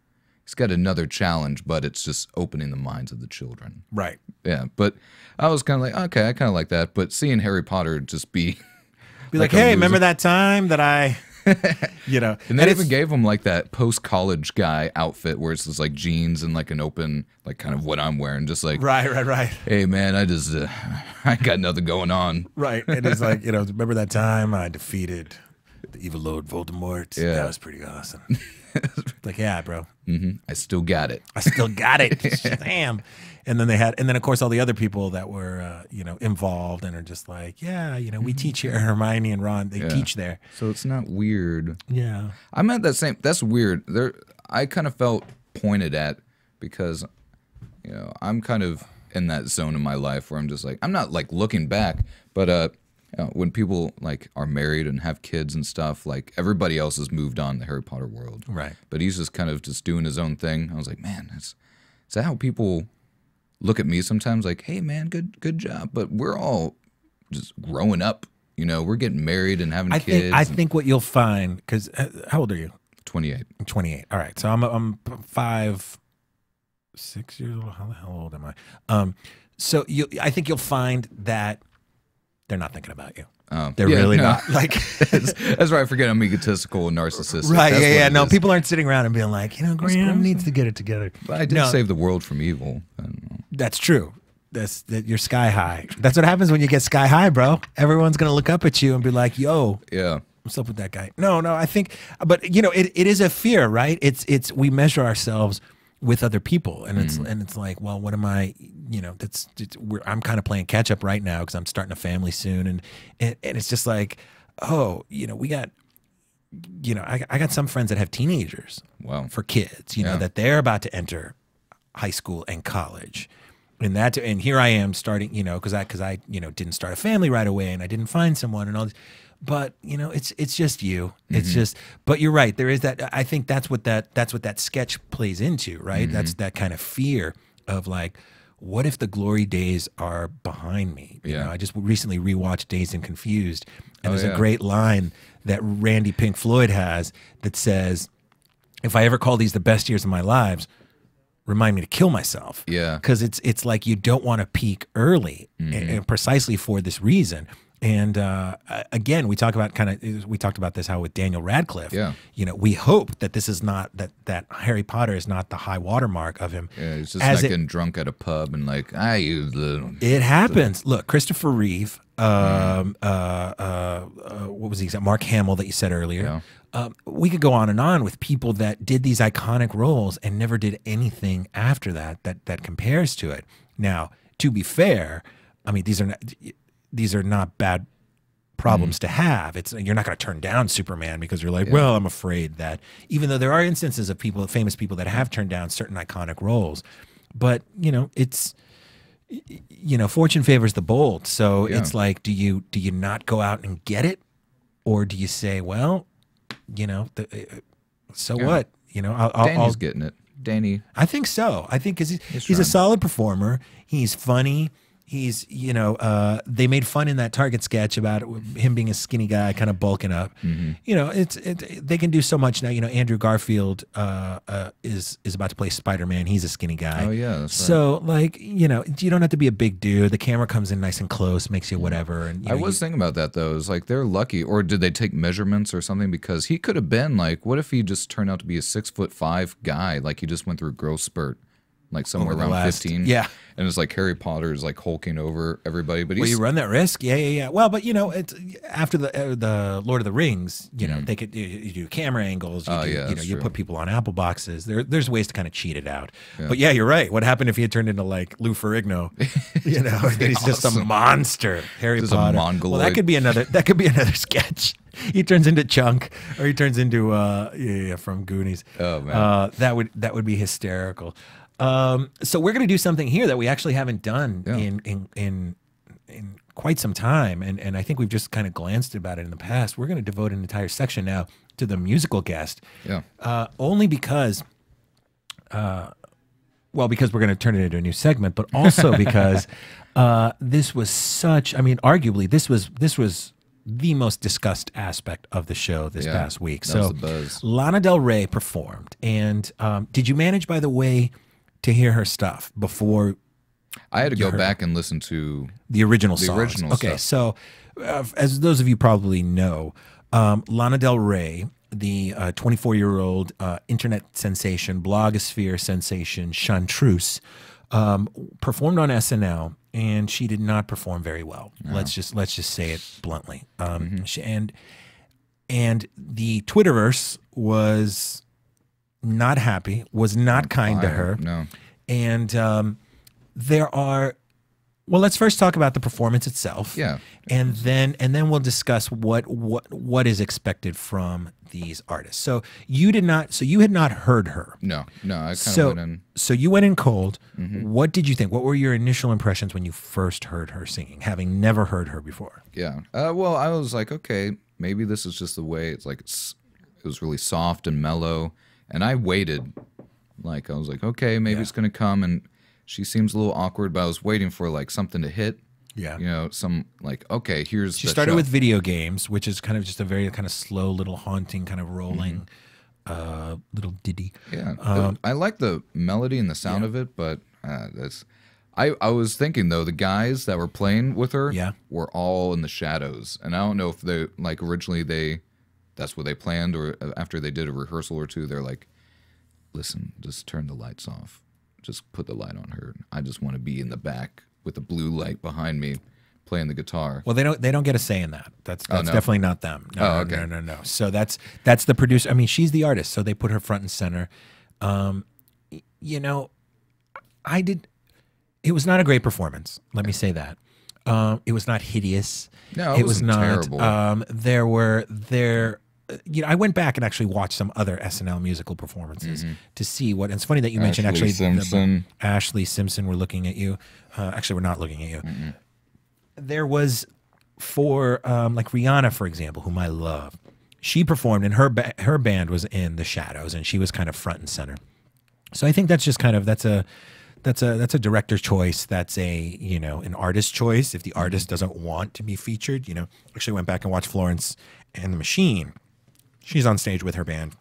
challenge, but it's just opening the minds of the children. Right. Yeah, but I was kind of like, okay, I kind of like that. But seeing Harry Potter just be like, a hey, loser. remember that time that I, And they even gave him like that post-college guy outfit where it's just like jeans and like an open, like kind of what I'm wearing, just like, right. Hey man, I got nothing going on. Right. And it's like, remember that time I defeated the evil Lord Voldemort? Yeah. That was pretty awesome. Like, yeah, bro. I still got it. I still got it. Damn. And then of course all the other people that were involved and are just like, yeah, we teach here, Hermione and Ron, they teach there. So it's not weird. Yeah. I'm at that same. That's weird. I kind of felt pointed at because, I'm kind of in that zone in my life where I'm just like, I'm not like looking back, but when people like are married and have kids and stuff, like everybody else has moved on in the Harry Potter world, Right. But he's just kind of just doing his own thing. I was like, man, is that how people look at me sometimes? Like, hey man, good job, but we're all just growing up. We're getting married and having kids. I think what you'll find, because how old are you? 28. I'm 28. All right. So I'm 6 years old. How the hell old am I? So I think you'll find that they're not thinking about you. They're really not. Like that's right. I forget I'm egotistical and narcissistic. Right. That's Yeah. what No, it is. people aren't sitting around and being like, Graham needs to get it together. But I did save the world from evil. I don't know. That's true. You're sky high. That's what happens when you get sky high, bro. Everyone's gonna look up at you and be like, "Yo, Yeah. what's up with that guy?" No, I think, but it is a fear, right? It's we measure ourselves with other people, and it's like, well, what am I? I'm kind of playing catch up right now because I'm starting a family soon, and it's just like, oh, we got. I got some friends that have teenagers. Wow. For kids, that they're about to enter high school and college. And here I am starting, because I didn't start a family right away, and I didn't find someone and all this. But it's just you. It's just. But you're right. There is that. I think that's what that sketch plays into, right? That's that kind of fear of like, what if the glory days are behind me? I just recently rewatched Dazed and Confused, and there's a great line that Randy Pink Floyd has that says, if I ever call these the best years of my lives, remind me to kill myself. Yeah. Because it's like you don't want to peak early, and precisely for this reason. And again, we talked about this how with Daniel Radcliffe. Yeah. You know, we hope that this is not that Harry Potter is not the high watermark of him. Yeah, he's just not getting drunk at a pub and like I use the. It happens. Look, Christopher Reeve. What was he? Mark Hamill that you said earlier. Yeah. We could go on and on with people that did these iconic roles and never did anything after that compares to it. Now, to be fair, I mean these are not bad problems to have. You're not going to turn down Superman because you're like, well, I'm afraid that, even though there are instances of famous people that have turned down certain iconic roles, but fortune favors the bold. So it's like, do you not go out and get it, or do you say, well, what? Danny's getting it. Danny. I think so. I think because he's a solid performer. He's funny. He's, they made fun in that Target sketch about him being a skinny guy, kind of bulking up. They can do so much now. Andrew Garfield is about to play Spider-Man. He's a skinny guy. Oh yeah, that's so like, you don't have to be a big dude. The camera comes in nice and close, makes you whatever. And I was thinking about that though. It's like they're lucky, or did they take measurements or something? Because he could have been like, what if he just turned out to be a 6'5" guy? Like he just went through a growth spurt. Like somewhere around 15. Yeah. And it's like Harry Potter is like hulking over everybody. But you run that risk. Yeah. Well, but it's after the Lord of the Rings, they could you do camera angles. You put people on Apple boxes. There's ways to kind of cheat it out. Yeah. But yeah, you're right. What happened if he had turned into like Lou Ferrigno? He's just a monster. Harry just Potter. A mongoloid. Well, that could be another sketch. He turns into Chunk, or he turns into from Goonies. Oh man. That would be hysterical. So we're going to do something here that we actually haven't done in quite some time, and I think we've just kind of glanced about it in the past. We're going to devote an entire section now to the musical guest. Yeah. Only because, because we're going to turn it into a new segment, but also because this was arguably this was the most discussed aspect of the show this past week. That was the buzz. Lana Del Rey performed, and did you manage, by the way, to hear her stuff before? I had to go back and listen to the original songs. Okay, so as those of you probably know, Lana Del Rey, the 24-year-old internet sensation, blogosphere sensation, Chanteuse, performed on SNL, and she did not perform very well. No. Let's just say it bluntly. And the Twitterverse was not happy, was not kind to her. No. And let's first talk about the performance itself. Yeah. And then we'll discuss what is expected from these artists. So you had not heard her. No, I kind of went in. So you went in cold. What did you think? What were your initial impressions when you first heard her singing, having never heard her before? Yeah. Well, I was like, okay, maybe this is just the way it was really soft and mellow. And I waited, I was like, okay, maybe it's going to come. And she seems a little awkward, but I was waiting for something to hit. Yeah. Okay, here's She started with video games, which is kind of just a very kind of slow, little haunting, kind of rolling little ditty. Yeah. I like the melody and the sound of it, but I was thinking, though, the guys that were playing with her were all in the shadows. And I don't know if they, originally that's what they planned, or after they did a rehearsal or two, they're like, listen, just turn the lights off. Just put the light on her. I just want to be in the back with the blue light behind me playing the guitar. Well, they don't get a say in that. That's definitely not them. No, okay. No. So that's the producer. I mean, she's the artist, so they put her front and center. It was not a great performance. Let me say that. It was not hideous. No, it was not terrible. I went back and actually watched some other SNL musical performances to see what. And it's funny that you mentioned Ashley Simpson. We're looking at you. Actually, we're not looking at you. There was for Rihanna, for example, whom I love. She performed, and her band was in the shadows, and she was kind of front and center. So I think that's just kind of that's a director's choice. That's an artist's choice. If the artist doesn't want to be featured, actually went back and watched Florence and the Machine. She's on stage with her band.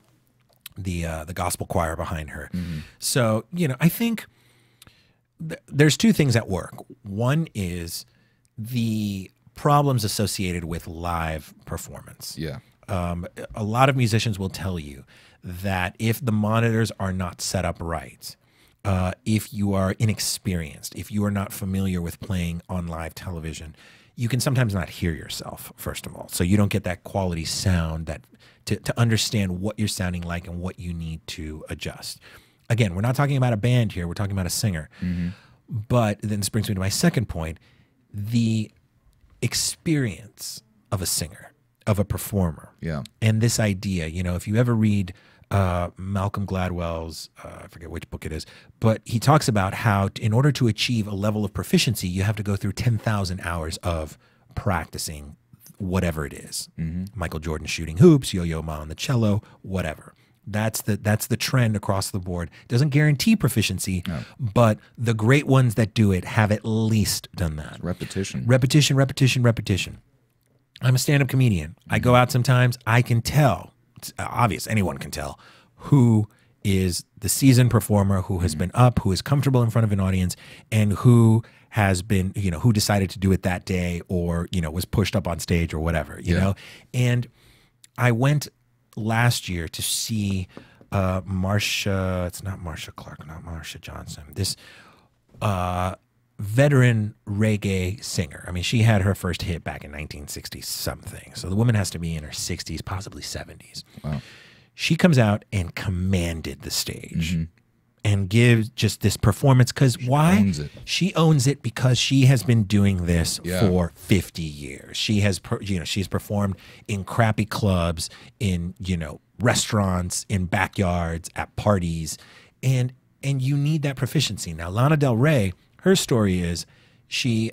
the gospel choir behind her. So, I think there's two things at work. One is the problems associated with live performance. Yeah. A lot of musicians will tell you that if the monitors are not set up right, if you are inexperienced, if you are not familiar with playing on live television, you can sometimes not hear yourself, first of all. So you don't get that quality sound that to understand what you're sounding like and what you need to adjust. Again, we're not talking about a band here. We're talking about a singer. But then this brings me to my second point, the experience of a singer, of a performer. Yeah. And this idea, if you ever read Malcolm Gladwell's, I forget which book it is, but he talks about how in order to achieve a level of proficiency, you have to go through 10,000 hours of practicing whatever it is. Michael Jordan shooting hoops, Yo-Yo Ma on the cello, whatever. That's the trend across the board. Doesn't guarantee proficiency, but the great ones that do it have at least done that. It's repetition. Repetition, repetition, repetition. I'm a stand-up comedian. I go out sometimes, I can tell. It's obvious, anyone can tell who is the seasoned performer, who has been up, who is comfortable in front of an audience, and who has been, who decided to do it that day or, was pushed up on stage or whatever, you know? And I went last year to see Marsha, it's not Marsha Clark, not Marsha Johnson, this veteran reggae singer. I mean, she had her first hit back in 1960 something. So the woman has to be in her 60s, possibly 70s. Wow. She comes out and commanded the stage and gives just this performance. Because why? Owns it. She owns it because she has been doing this for 50 years. She has, she's performed in crappy clubs, in, restaurants, in backyards, at parties. And you need that proficiency. Now, Lana Del Rey, her story is she,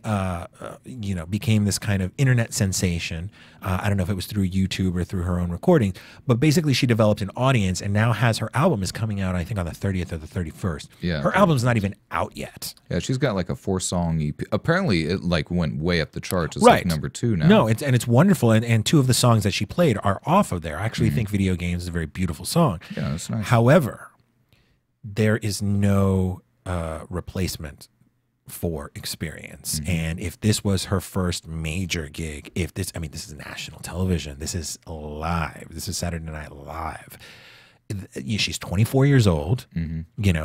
became this kind of internet sensation. I don't know if it was through YouTube or through her own recording, but basically she developed an audience and now her album is coming out, I think, on the 30th or the 31st. Yeah. Her album's not even out yet. Yeah, she's got like a 4-song EP. Apparently, it went way up the charts. It's right. like number 2 now. No, it's wonderful, and 2 of the songs that she played are off of there. I actually think Video Games is a very beautiful song. Yeah, that's nice. However, there is no replacement for experience. And if this was her first major gig, this is national television, this is live, this is Saturday Night Live. She's 24 years old.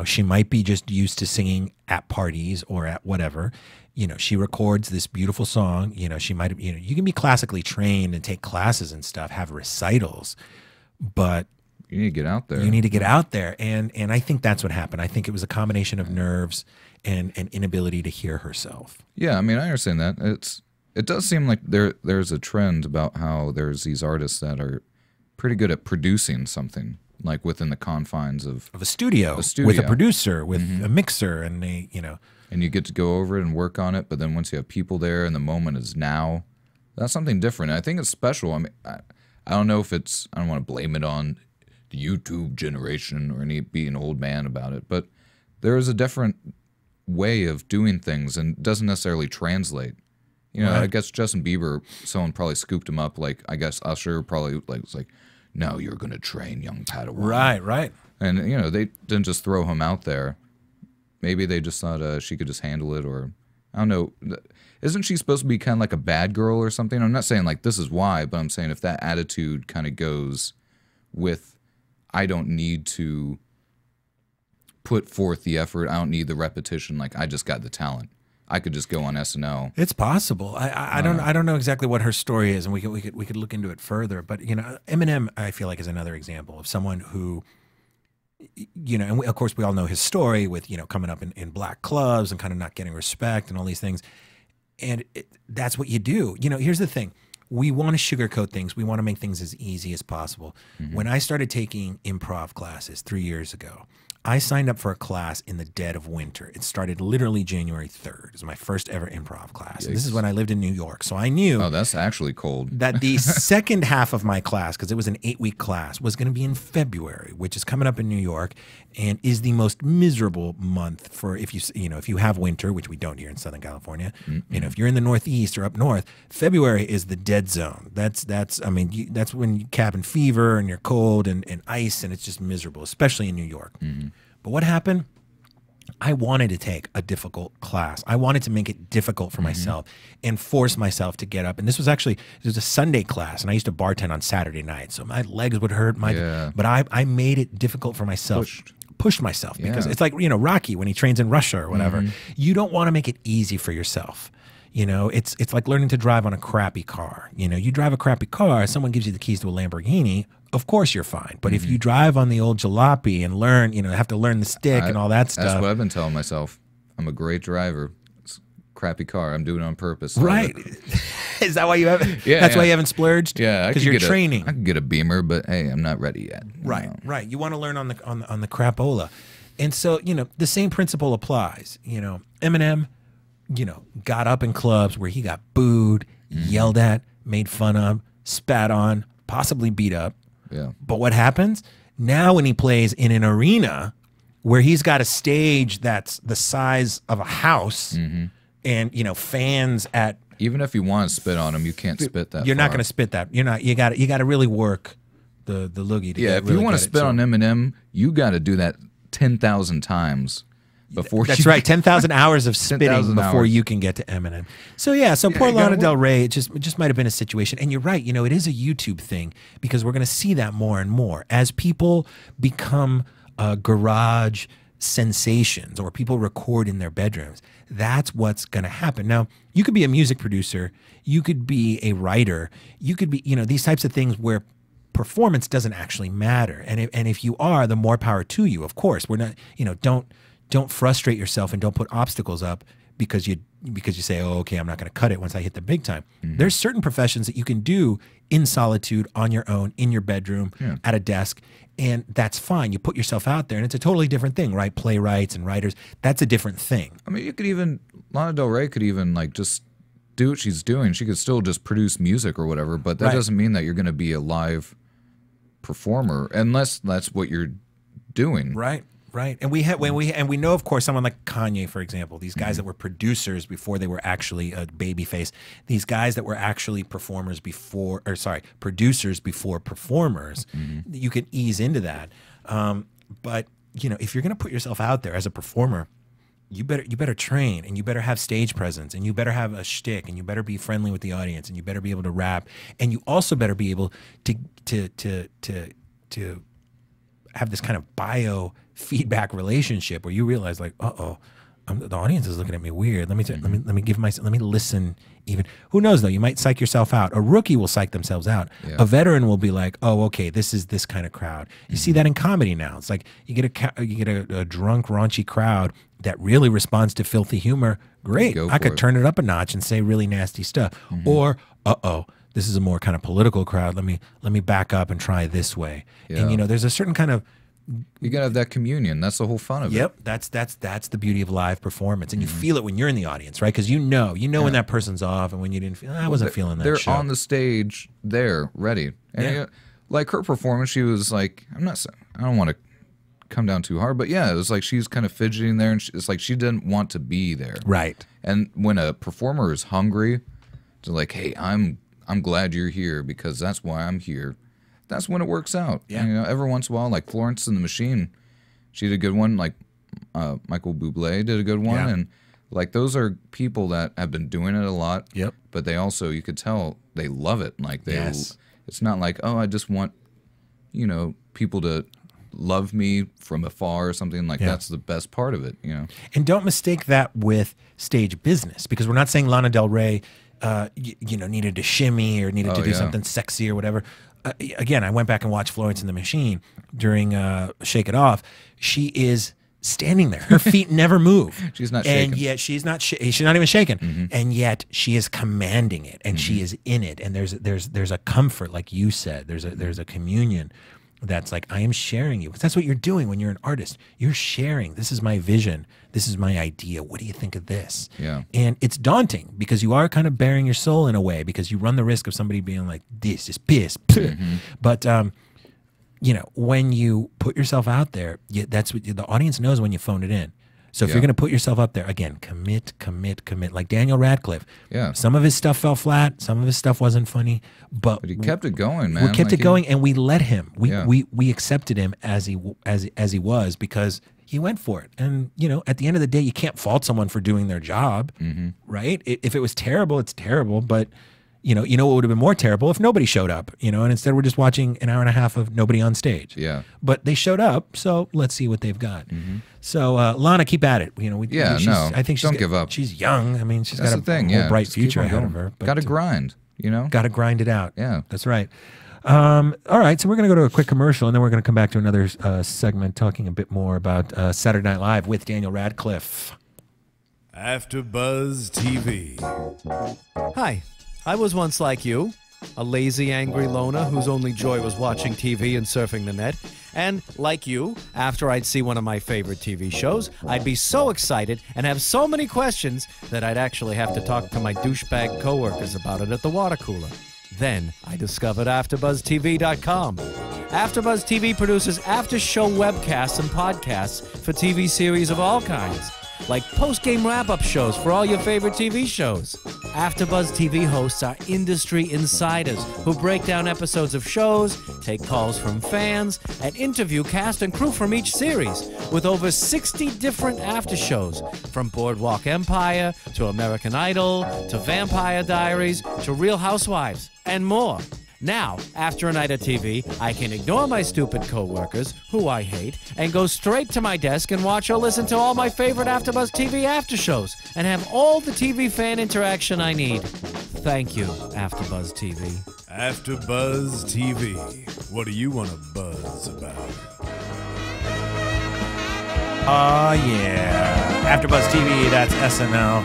She might be just used to singing at parties or at whatever. She records this beautiful song. She might have, you can be classically trained and take classes and stuff, have recitals, but you need to get out there. You need to get out there. And I think that's what happened. I think it was a combination of nerves and an inability to hear herself. Yeah, I mean, I understand that. It does seem like there's a trend about how there's these artists that are pretty good at producing something, like within the confines of a studio with a producer, with a mixer, and and you get to go over it and work on it, but then once you have people there and the moment is now, that's something different. I think it's special. I mean, I don't know if I don't want to blame it on the YouTube generation or be an old man about it, but there is a different way of doing things and doesn't necessarily translate. Right. I guess Justin Bieber, someone probably scooped him up, like I guess Usher probably was like, now you're going to train young Padawan. Right. And, they didn't just throw him out there. Maybe they just thought she could just handle it, or I don't know. Isn't she supposed to be kind of like a bad girl or something? I'm not saying like this is why, but I'm saying if that attitude kind of goes with, I don't need to put forth the effort, I don't need the repetition, like I just got the talent, I could just go on SNL. It's possible. I don't know exactly what her story is, and we could look into it further. But Eminem, I feel like, is another example of someone who, and of course we all know his story with coming up in black clubs and kind of not getting respect and all these things. And that's what you do. Here's the thing. We want to sugarcoat things. We want to make things as easy as possible. When I started taking improv classes 3 years ago, I signed up for a class in the dead of winter. It started literally January 3rd. It was my first ever improv class. And this is when I lived in New York. So I knew Oh, that's actually cold. that the second half of my class, because it was an 8-week class, was going to be in February, which is coming up in New York and is the most miserable month for if you have winter, which we don't here in Southern California. If you're in the Northeast or up north, February is the dead zone. That's when you cabin fever and you're cold and ice, and it's just miserable, especially in New York. But what happened? I wanted to take a difficult class. I wanted to make it difficult for myself and force myself to get up. And this was a Sunday class, and I used to bartend on Saturday night, so my legs would hurt. But I made it difficult for myself. Pushed myself because it's like, Rocky when he trains in Russia or whatever. You don't want to make it easy for yourself. It's like learning to drive on a crappy car. You drive a crappy car, someone gives you the keys to a Lamborghini, of course you're fine. But if you drive on the old jalopy and learn, have to learn the stick and all that stuff. That's what I've been telling myself. I'm a great driver. It's a crappy car. I'm doing it on purpose. Right. Is that why you haven't? Yeah. That's why you haven't splurged? Yeah. Because you're training. I could get a Beamer, but hey, I'm not ready yet. Right. You want to learn on the crapola. And so, the same principle applies. Eminem, got up in clubs where he got booed, yelled at, made fun of, spat on, possibly beat up. Yeah. But what happens? Now when he plays in an arena where he's got a stage that's the size of a house and, fans at... Even if you want to spit on him, you can't spit that You're not far. going to spit that. You're not. You got to really work the loogie to if you want to spit on Eminem, you got to do that 10,000 times before. That's right, 10,000 hours of spitting 10,000 before hours. you can get to Eminem. So poor you gotta Lana Del work. Rey, it just might have been a situation. And you're right, it is a YouTube thing because we're going to see that more and more as people become garage sensations or people record in their bedrooms. That's what's going to happen. Now, you could be a music producer, you could be a writer, you could be, these types of things where performance doesn't actually matter. And if you are, the more power to you. Of course, we're not, don't frustrate yourself and don't put obstacles up because you say, oh, okay, I'm not going to cut it once I hit the big time. There's certain professions that you can do in solitude, on your own, in your bedroom, at a desk, and that's fine. You put yourself out there, and it's a totally different thing, right? Playwrights and writers, that's a different thing. I mean, Lana Del Rey could even just do what she's doing. She could still just produce music or whatever, but that doesn't mean that you're going to be a live performer unless that's what you're doing. Right. And we know, of course, someone like Kanye, for example, these guys that were producers before they were actually a babyface, these guys that were actually producers before performers. You could ease into that. But if you're going to put yourself out there as a performer, you better train, and you better have stage presence, and you better have a shtick, and you better be friendly with the audience, and you better be able to rap, and you also better be able to have this kind of biofeedback relationship where you realize, like, the audience is looking at me weird. Let me listen. Even who knows though? You might psych yourself out. A rookie will psych themselves out. Yeah. A veteran will be like, oh, okay, this is this kind of crowd. You see that in comedy now. It's like you get a drunk, raunchy crowd that really responds to filthy humor. Great, I could turn it up a notch and say really nasty stuff. Or this is a more kind of political crowd. Let me back up and try this way. Yeah. And there's a certain kind of You gotta have that communion. That's the whole fun of it. Yep, that's the beauty of live performance, and you feel it when you're in the audience, right? Because you know when that person's off, and when you didn't feel. I wasn't feeling that. They're show. on the stage, there, ready. And like her performance, she was like, I don't want to come down too hard, but yeah, it was like she's kind of fidgeting there, and it's like she didn't want to be there. Right. And when a performer is hungry, to like, hey, I'm glad you're here because that's why I'm here. That's when it works out. Yeah. And, every once in a while, like Florence and the Machine, she did a good one. Like Michael Bublé did a good one, and like those are people that have been doing it a lot. Yep. But they also, you could tell they love it. Like they, Yes. It's not like, oh, I just want, people to love me from afar or something. Like that's the best part of it. And don't mistake that with stage business, because we're not saying Lana Del Rey, needed to shimmy or needed to do something sexy or whatever. Again, I went back and watched Florence and the Machine during Shake It Off. She is standing there; her feet never move. She's not shaking, and yet she's not even shaking, and yet she is commanding it, and she is in it. And there's a comfort, like you said. There's a communion that's like, I am sharing you. Because that's what you're doing when you're an artist. You're sharing. This is my vision. This is my idea. What do you think of this? Yeah. And it's daunting because you are kind of bearing your soul in a way, because you run the risk of somebody being like, this is piss. But, you know, when you put yourself out there, that's what the audience knows when you phone it in. So if you're going to put yourself up there, again, commit. Like Daniel Radcliffe. Yeah. Some of his stuff fell flat. Some of his stuff wasn't funny. But he kept it going, man. We kept it going, and we let him. Yeah. We accepted him as he was, because he went for it. And, you know, at the end of the day, you can't fault someone for doing their job, right? If it was terrible, it's terrible. But, you know what would have been more terrible if nobody showed up, you know, and instead we're just watching an hour and a half of nobody on stage. Yeah. But they showed up, so let's see what they've got. So, Lana, keep at it. You know, I think don't give up. She's young. I mean, she's That's got the thing. whole bright Just keep future on ahead going. of her. Got to grind, you know? Got to grind it out. Yeah. That's right. All right, so we're going to go to a quick commercial, and then we're going to come back to another segment talking a bit more about Saturday Night Live with Daniel Radcliffe. AfterBuzz TV. Hi, I was once like you, a lazy, angry loner whose only joy was watching TV and surfing the net. And like you, after I'd see one of my favorite TV shows, I'd be so excited and have so many questions that I'd actually have to talk to my douchebag coworkers about it at the water cooler. Then I discovered AfterBuzzTV.com. AfterBuzz TV produces after-show webcasts and podcasts for TV series of all kinds, like post-game wrap-up shows for all your favorite TV shows. AfterBuzz TV hosts are industry insiders who break down episodes of shows, take calls from fans, and interview cast and crew from each series, with over 60 different after shows, from Boardwalk Empire to American Idol to Vampire Diaries to Real Housewives, and more. Now, after a night of TV, I can ignore my stupid coworkers, who I hate, and go straight to my desk and watch or listen to all my favorite AfterBuzz TV after shows, and have all the TV fan interaction I need. Thank you, AfterBuzz TV. AfterBuzz TV. What do you want to buzz about? Oh, yeah. AfterBuzz TV, that's SNL.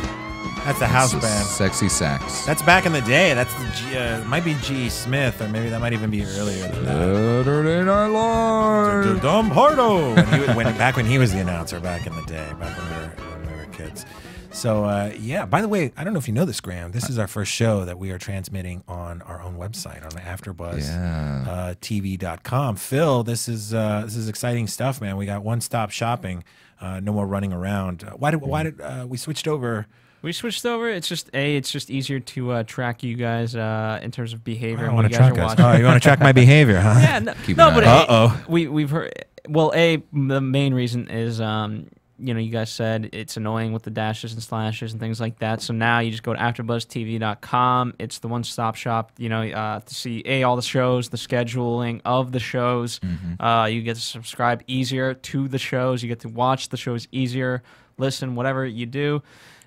That's the house band. Sexy Sax. That's back in the day. That's the might be G. Smith, or maybe that might even be earlier than that. Saturday Night Live. Dom Pardo. Back when he was the announcer back in the day, back when we were kids. So, yeah, by the way, I don't know if you know this, Graham. This is our first show that we are transmitting on our own website, on AfterBuzz TV.com. Phil, this is exciting stuff, man. We got one-stop shopping. No more running around. Why did we switched over? We switched over. It's just easier to track you guys in terms of behavior. I want to track us. Oh, you want to track my behavior, huh? Yeah, but we've heard. Well, the main reason is you guys said it's annoying with the dashes and slashes and things like that. So now you just go to AfterBuzzTV.com. It's the one-stop shop. To see all the shows, the scheduling of the shows. You get to subscribe easier to the shows. You get to watch the shows easier, listen, whatever you do.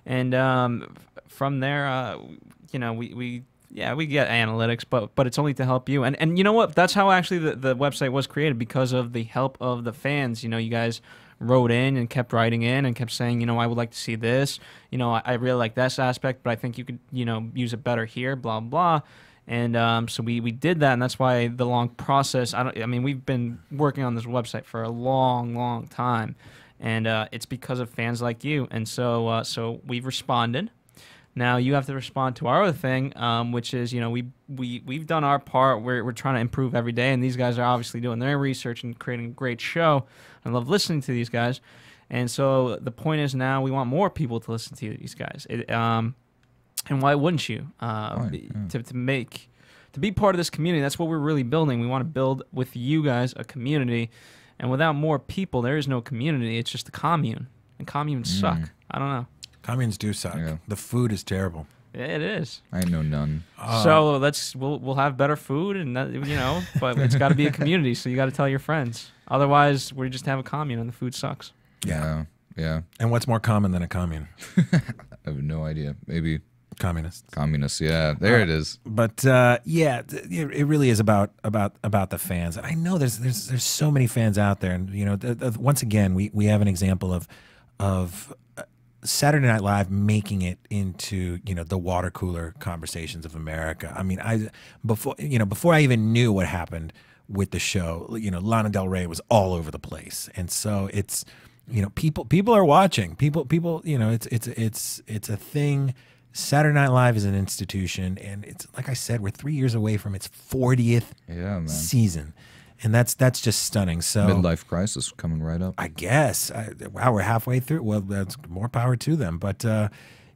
And from there, we get analytics, but it's only to help you. And you know what? That's how actually the website was created, because of the help of the fans. You guys wrote in and kept writing in and kept saying, I would like to see this. I really like this aspect, but I think you could, use it better here, blah, blah. And so we did that, and that's why the long process. We've been working on this website for a long, long time. And it's because of fans like you. And so we've responded. Now you have to respond to our other thing, which is, we've done our part. We're trying to improve every day. And these guys are obviously doing their research and creating a great show. I love listening to these guys. And so the point is, now we want more people to listen to these guys. And why wouldn't you? To be part of this community, that's what we're really building. We want to build with you guys a community. And without more people, there is no community. It's just a commune. And communes suck. I don't know. Communes do suck. Yeah. The food is terrible. It is. I know none. So we'll have better food, and but it's got to be a community. So you got to tell your friends. Otherwise, we just have a commune, and the food sucks. Yeah. And what's more common than a commune? I have no idea. Maybe Communists, yeah. There it is. But it really is about the fans. And I know there's so many fans out there, and once again we have an example of Saturday Night Live making it into the water cooler conversations of America. Before I even knew what happened with the show. You know, Lana Del Rey was all over the place, and so it's, you know, people are watching. People, you know, it's a thing. Saturday Night Live is an institution, and it's like I said, we're 3 years away from its 40th season, and that's just stunning. So midlife crisis coming right up. I guess. Wow, we're halfway through. Well, that's more power to them. But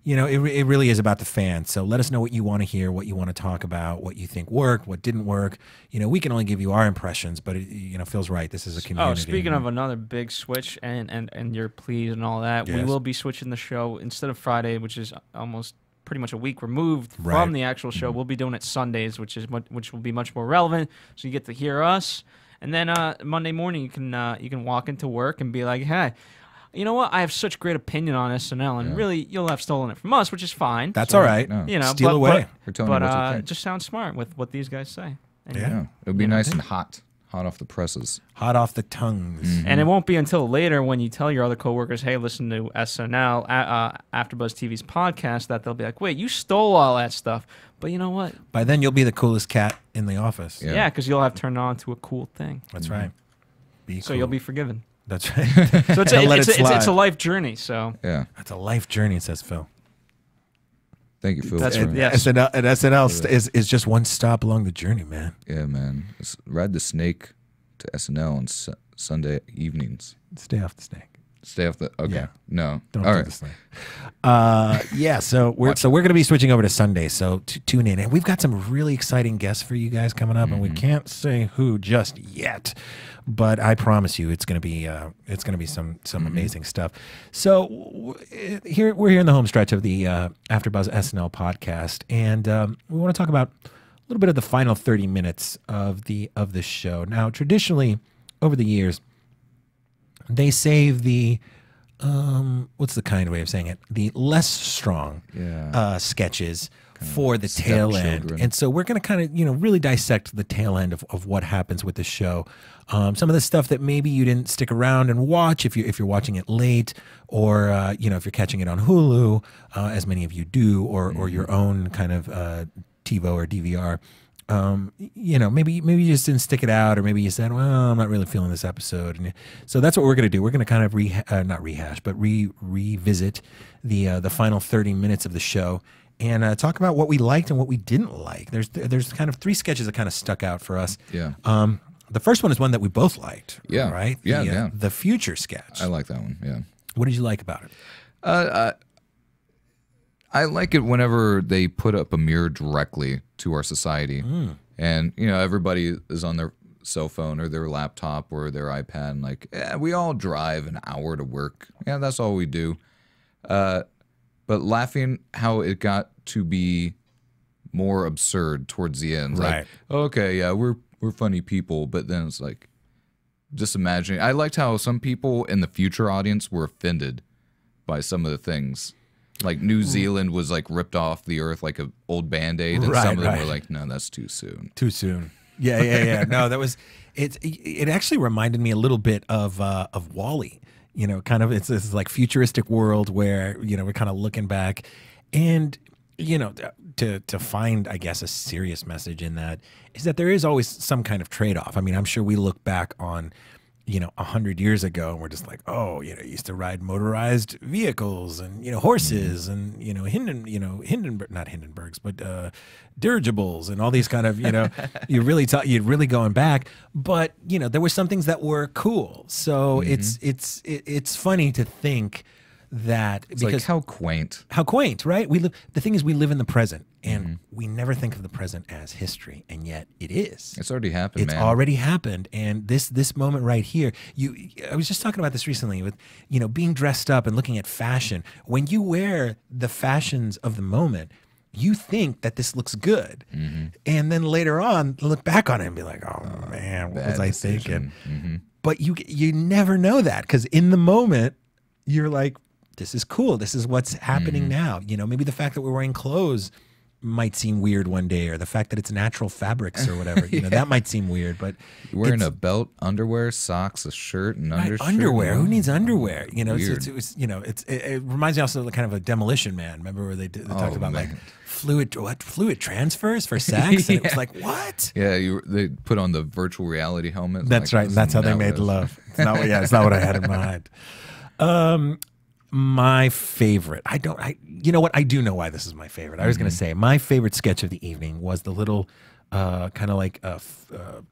you know, it really is about the fans. So let us know what you want to hear, what you want to talk about, what you think worked, what didn't work. You know, we can only give you our impressions, but it, you know, feels right. This is a community. Oh, speaking of another big switch and your pleas and all that, we Yes. will be switching the show instead of Friday, which is almost pretty much a week removed Right. from the actual show. We'll be doing it Sundays, which will be much more relevant. So you get to hear us, and then Monday morning you can walk into work and be like, hey, you know what? I have such great opinion on SNL, and really you'll have stolen it from us, which is fine. That's all right. No. You know, Steal but, away. We're telling you what you think. it just sounds smart with what these guys say. And, Yeah. It would be nice and hot off the presses. Hot off the tongues. And it won't be until later when you tell your other coworkers, hey, listen to SNL, AfterBuzz TV's podcast, that they'll be like, wait, you stole all that stuff. But you know what? By then, you'll be the coolest cat in the office. Yeah. Yeah, because you'll have turned on to a cool thing. That's right. Be So cool. you'll be forgiven. That's right. So it's And let it it's a slide. life journey. So Yeah. That's a life journey, says Phil. Thank you, Phil. That's for- what- yes. SNL is just one stop along the journey, man. Yeah, man. Ride the snake to SNL on Sunday evenings. Stay off the snake. Stay off the. Okay. Yeah. No. Don't All do right. the snake. Yeah, so we're going to be switching over to Sunday. So tune in, and we've got some really exciting guests for you guys coming up, and we can't say who just yet, but I promise you, it's going to be some amazing stuff. So we're here in the home stretch of the AfterBuzz SNL podcast, and we want to talk about a little bit of the final 30 minutes of the show. Now, traditionally, over the years, they save the what's the kind way of saying it? The less strong sketches for the tail end. stepchildren. And so we're going to kind of, really dissect the tail end of what happens with the show. Some of the stuff that maybe you didn't stick around and watch if you're watching it late, or if you're catching it on Hulu, as many of you do, or your own kind of TiVo or DVR. Maybe you just didn't stick it out, or maybe you said, well, I'm not really feeling this episode. And so that's what we're going to do. We're going to kind of revisit the final 30 minutes of the show and talk about what we liked and what we didn't like. There's kind of three sketches that kind of stuck out for us. Yeah. The first one is one that we both liked. Yeah. Right? Yeah, The future sketch. I like that one. Yeah. What did you like about it? I like it whenever they put up a mirror directly to our society, and everybody is on their cell phone or their laptop or their iPad. And like, we all drive an hour to work. Yeah, that's all we do. But laughing how it got to be more absurd towards the end. Right. Like, okay, yeah, we're funny people, but then it's like, just imagining. I liked how some people in the future audience were offended by some of the things. Like New Zealand was like ripped off the earth like an old Band-Aid, and Right, some of them right. were like, no, that's too soon. Too soon. Yeah. No, that was it actually reminded me a little bit of WALL-E. Kind of it's this like futuristic world where, we're kind of looking back, and to find, I guess, a serious message in that is that there is always some kind of trade-off. I mean, I'm sure we look back on 100 years ago, and we're just like, oh, used to ride motorized vehicles and, horses and, not Hindenburgs, but dirigibles and all these kind of, you're really going back. But, there were some things that were cool. So it's funny to think that It's like how quaint. how quaint, right? The thing is, we live in the present, and we never think of the present as history, and yet it is. It's already happened, It's man. already happened, and this moment right here. I was just talking about this recently with being dressed up and looking at fashion. When you wear the fashions of the moment, you think that this looks good, and then later on look back on it and be like, oh man, what was bad I decision. thinking? But you never know that, because in the moment you're like, this is cool. This is what's happening now. Maybe the fact that we're wearing clothes might seem weird one day, or the fact that it's natural fabrics or whatever. You know, that might seem weird, but You're wearing it's- a belt, underwear, socks, a shirt, and Right, undershirt. underwear. Who needs underwear? You know, Weird. it reminds me also of kind of a Demolition Man. Remember where they talked about like man. fluid transfers for sex, and it was like what? Yeah, they put on the virtual reality helmet. That's right. And that's how they made love. It's not what, it's not what I had in mind. My favorite. You know what? I do know why this is my favorite. I was going to say my favorite sketch of the evening was the little kind of like a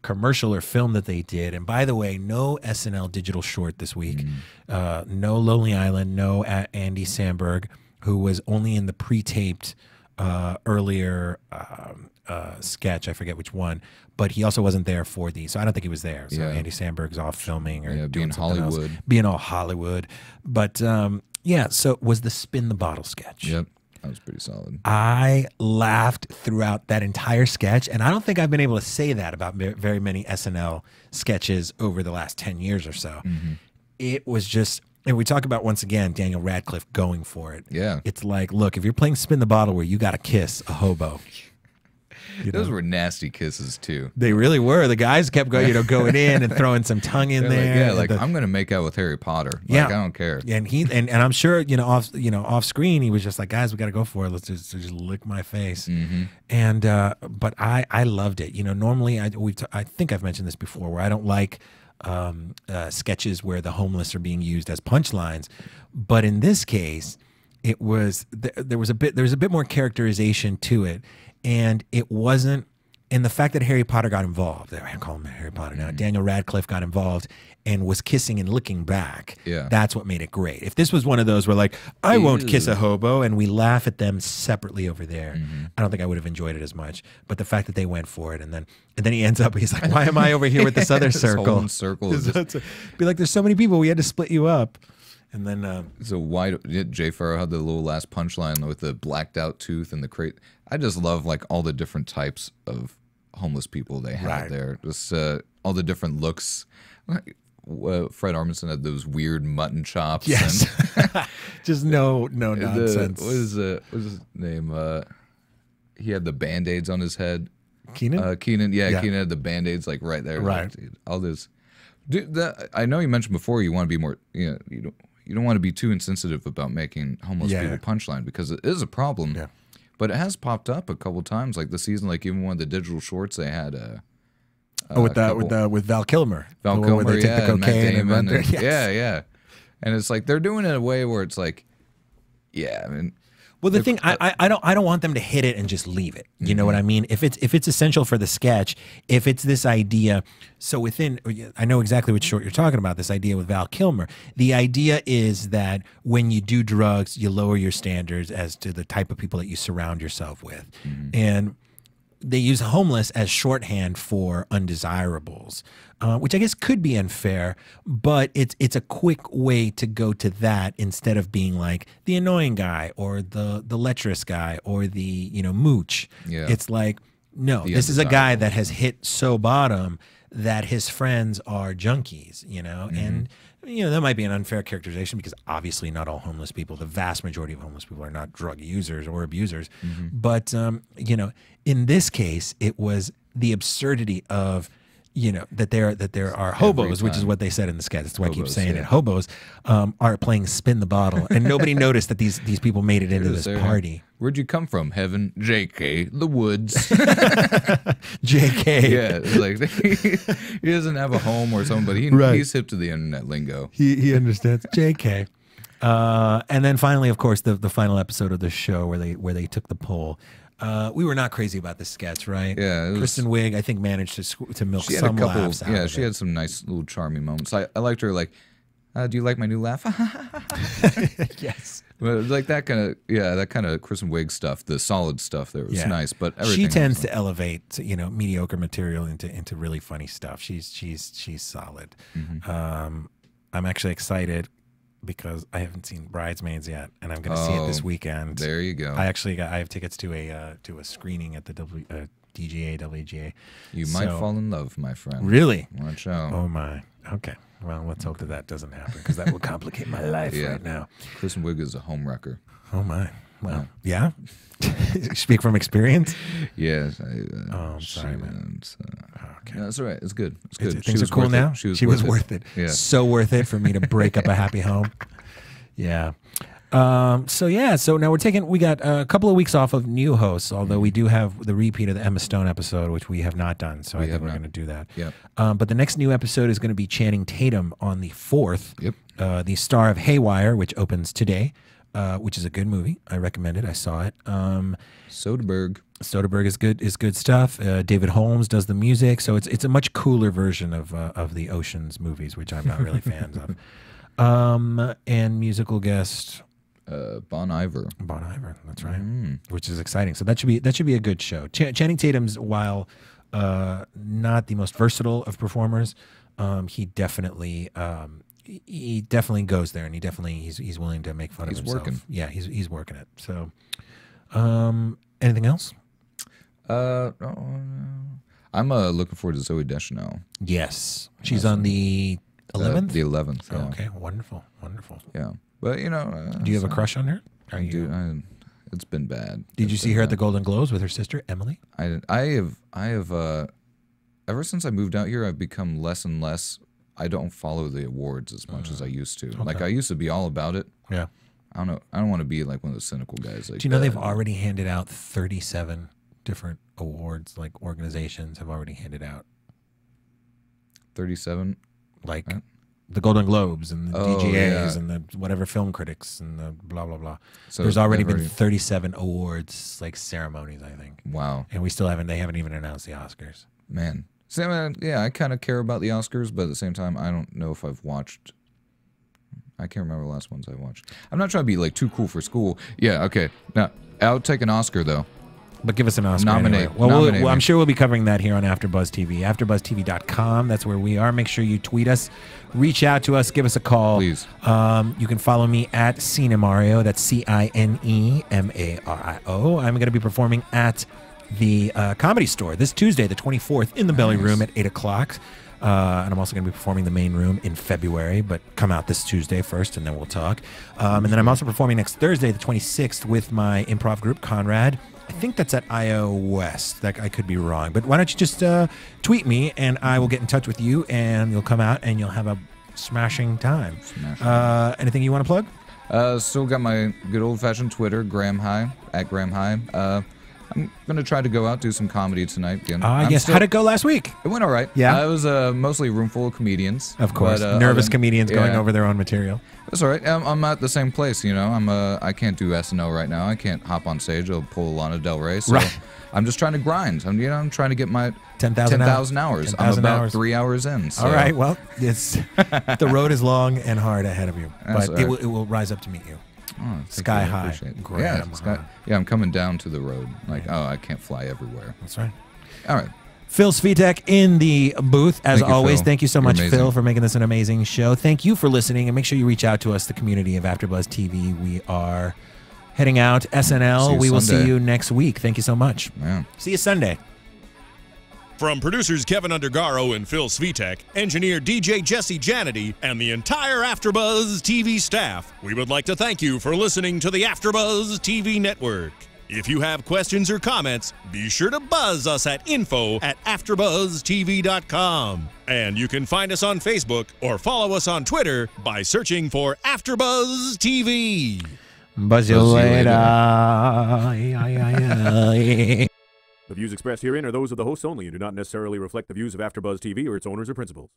commercial or film that they did. And by the way, no SNL digital short this week. No Lonely Island. No Andy Samberg, who was only in the pre-taped earlier sketch. I forget which one, but he also wasn't there for the. So I don't think he was there. So Yeah. Andy Samberg's off filming or Yeah, doing being something else. Hollywood. Being all Hollywood. But yeah, so it was the spin the bottle sketch. Yep, that was pretty solid. I laughed throughout that entire sketch, and I don't think I've been able to say that about very many SNL sketches over the last 10 years or so. It was just, and we talk about once again Daniel Radcliffe going for it. Yeah. It's like, look, if you're playing spin the bottle where you got to kiss a hobo. Those were nasty kisses too. They really were. The guys kept going in and throwing some tongue in there. Like, and I'm gonna make out with Harry Potter. Like, Yeah. I don't care. And and I'm sure off screen he was just like, guys, we got to go for it. Let's just lick my face. And but I loved it. You know, normally I think I've mentioned this before, where I don't like sketches where the homeless are being used as punchlines, but in this case, it was there was a bit more characterization to it, and it wasn't. And the fact that Harry Potter got involved, I call him Harry Potter now, Daniel Radcliffe got involved and was kissing and licking back. Yeah. That's what made it great. If this was one of those where like, I won't kiss a hobo and we laugh at them separately over there, I don't think I would have enjoyed it as much. But the fact that they went for it and then he ends up, he's like, why am I over here with this other This whole circle? circle is just- Be like, there's so many people, we had to split you up. And then So why Jay Farrow had the little last punchline with the blacked out tooth and the crate. I just love like all the different types of homeless people they had Right. there. Just all the different looks. Fred Armisen had those weird mutton chops. yes, And just no nonsense. what is his name? He had the Band-Aids on his head. Keenan? Keenan, Yeah. Keenan had the Band-Aids like right there. Right. Like, dude, all this. Dude, I know you mentioned before you want to be more, you don't want to be too insensitive about making homeless Yeah. people punchline because it is a problem. Yeah. But it has popped up a couple times, like this season, like even one of the digital shorts they had. With Val Kilmer. Val The one where Kilmer, they take yeah, the and Matt cocaine and Damon, run there. and- Yes. yeah. And it's like they're doing it in a way where it's like, yeah, I mean, Well, the thing I don't want them to hit it and just leave it. You know what I mean? If it's essential for the sketch, if it's this idea, so within, I know exactly what short you're talking about. This idea with Val Kilmer. The idea is that when you do drugs, you lower your standards as to the type of people that you surround yourself with, and they use homeless as shorthand for undesirables, which I guess could be unfair, but it's a quick way to go to that instead of being like the annoying guy or the lecherous guy or the mooch. Yeah. It's like, no, The this is a guy undesirable. that has hit so bottom that his friends are junkies, and that might be an unfair characterization because obviously not all homeless people, the vast majority of homeless people are not drug users or abusers. But, in this case, it was the absurdity of, that there are hobos, which is time. what they said in the sketch. That's why I keep Hobos, saying yeah. it. Hobos are playing spin the bottle, and nobody noticed that these people made it into Just this there. party. Where'd you come from? Heaven, J.K. The woods. JK. Yeah, it's like he doesn't have a home or something, but Right. he's hip to the internet lingo. He understands. JK. And then finally, of course, the final episode of the show where they took the poll. We were not crazy about this sketch, right? Yeah, it was- Kristen Wiig, I think, managed to milk She had some a couple. laughs out Yeah, of she it. had some nice little charming moments. I liked her. Like, do you like my new laugh? Yes. But like that kind of Kristen Wiig stuff, the solid stuff there was Yeah. nice. But She everything tends else- to elevate, mediocre material into really funny stuff. She's solid. Mm-hmm. I'm actually excited because I haven't seen Bridesmaids yet, and I'm going to see it this Oh, weekend. There you go. I have tickets to a screening at the DGA WGA. You might So- fall in love, my friend. Really? Watch out. Oh my. Okay. Well, let's hope that doesn't happen because that will complicate my life Yeah. right now. Kristen Wiig is a home wrecker. Oh my. Well, yeah. Speak from experience. Yes. I'm sorry, man. Okay. No, that's all right. It's good. It's Is- good. Things are cool now. She was worth it. Yeah. So worth it for me to break up a happy home. Yeah. So now we got a couple of weeks off of new hosts, although we do have the repeat of the Emma Stone episode, which we have not done. So I think we're going to do that. Yep. But the next new episode is going to be Channing Tatum on the 4th. Yep. The star of Haywire, which opens today, which is a good movie. I recommend it. I saw it. Soderbergh is good stuff. David Holmes does the music, so it's a much cooler version of the Ocean's movies, which I'm not really fans of. And musical guest Bon Iver. Bon Iver, that's right, which is exciting. So that should be a good show. Channing Tatum's, while not the most versatile of performers, he definitely goes there, and he's willing to make fun of himself. Working. Yeah, he's working it. So, anything else? I'm looking forward to Zoe Deschanel. Yes, she's on the 11th. The 11th. Oh, Yeah. okay, wonderful. Yeah, but Do you have a crush on her? It's been bad. Did you see her at the Golden Globes with her sister Emily? I have ever since I moved out here, I've become less and less. I don't follow the awards as much as I used to. Like I used to be all about it. Yeah. I don't know. I don't want to be like one of those cynical guys. Like, Do you know they've already handed out 37 different awards? Like organizations have already handed out 37? like the Golden Globes and the DGAs yeah. and the whatever film critics and the blah blah blah. So There's already they've been 37 awards like ceremonies, I think, Wow, and they haven't even announced the Oscars. man. So, I kind of care about the Oscars, but at the same time, I don't know if I've watched. I can't remember the last ones I watched. I'm not trying to be like too cool for school. Yeah, okay. Now, I'll take an Oscar though. But give us an Oscar. Nominate- Anyway. Well, nominate I'm me. sure we'll be covering that here on AfterBuzz TV. AfterBuzzTV.com. That's where we are. Make sure you tweet us, reach out to us, give us a call. Please. You can follow me at Cinemario. That's CINEMARIO. I'm going to be performing at the Comedy Store this Tuesday, the 24th, in the Belly Room at 8 o'clock. And I'm also going to be performing the Main Room in February, but come out this Tuesday first, and then we'll talk. And then I'm also performing next Thursday, the 26th, with my improv group, Conrad. I think that's at IO West. That I could be wrong, but why don't you just tweet me, and I will get in touch with you, and you'll come out, and you'll have a smashing time. Anything you want to plug? Still got my good old-fashioned Twitter, Graham High, at Graham High. I'm going to try to go out, do some comedy tonight again. Yes. How'd it go last week? It went all right. Yeah? It was mostly a room full of comedians. Of course. But, Nervous comedians going yeah. over their own material. That's all right. I'm at the same place, you know. I can't do SNL right now. I can't hop on stage. I'll pull Lana Del Rey. So Right. I'm just trying to grind. I'm trying to get my 10,000 hours. 10,000 I'm about hours. 3 hours in. So. All right. Well, the road is long and hard ahead of you, That's but all right. it will rise up to meet you. Oh, thank Sky you. I high. appreciate it. Graham high. Yeah, I'm coming down to the road. Like, I can't fly everywhere. That's right. All right. Phil Svitek in the booth, as Thank you, always. Phil. Thank you so You're much, amazing. Phil, for making this an amazing show. Thank you for listening, and make sure you reach out to us, the community of AfterBuzz TV. We are heading out. SNL. See you We will see Sunday. you next week. Thank you so much. Yeah. See you Sunday. From producers Kevin Undergaro and Phil Svitek, engineer DJ Jesse Janity, and the entire AfterBuzz TV staff, we would like to thank you for listening to the AfterBuzz TV network. If you have questions or comments, be sure to buzz us at info@AfterBuzzTV.com. And you can find us on Facebook or follow us on Twitter by searching for AfterBuzz TV. Buzz you Buzz you later. The views expressed herein are those of the hosts only and do not necessarily reflect the views of AfterBuzz TV or its owners or principals.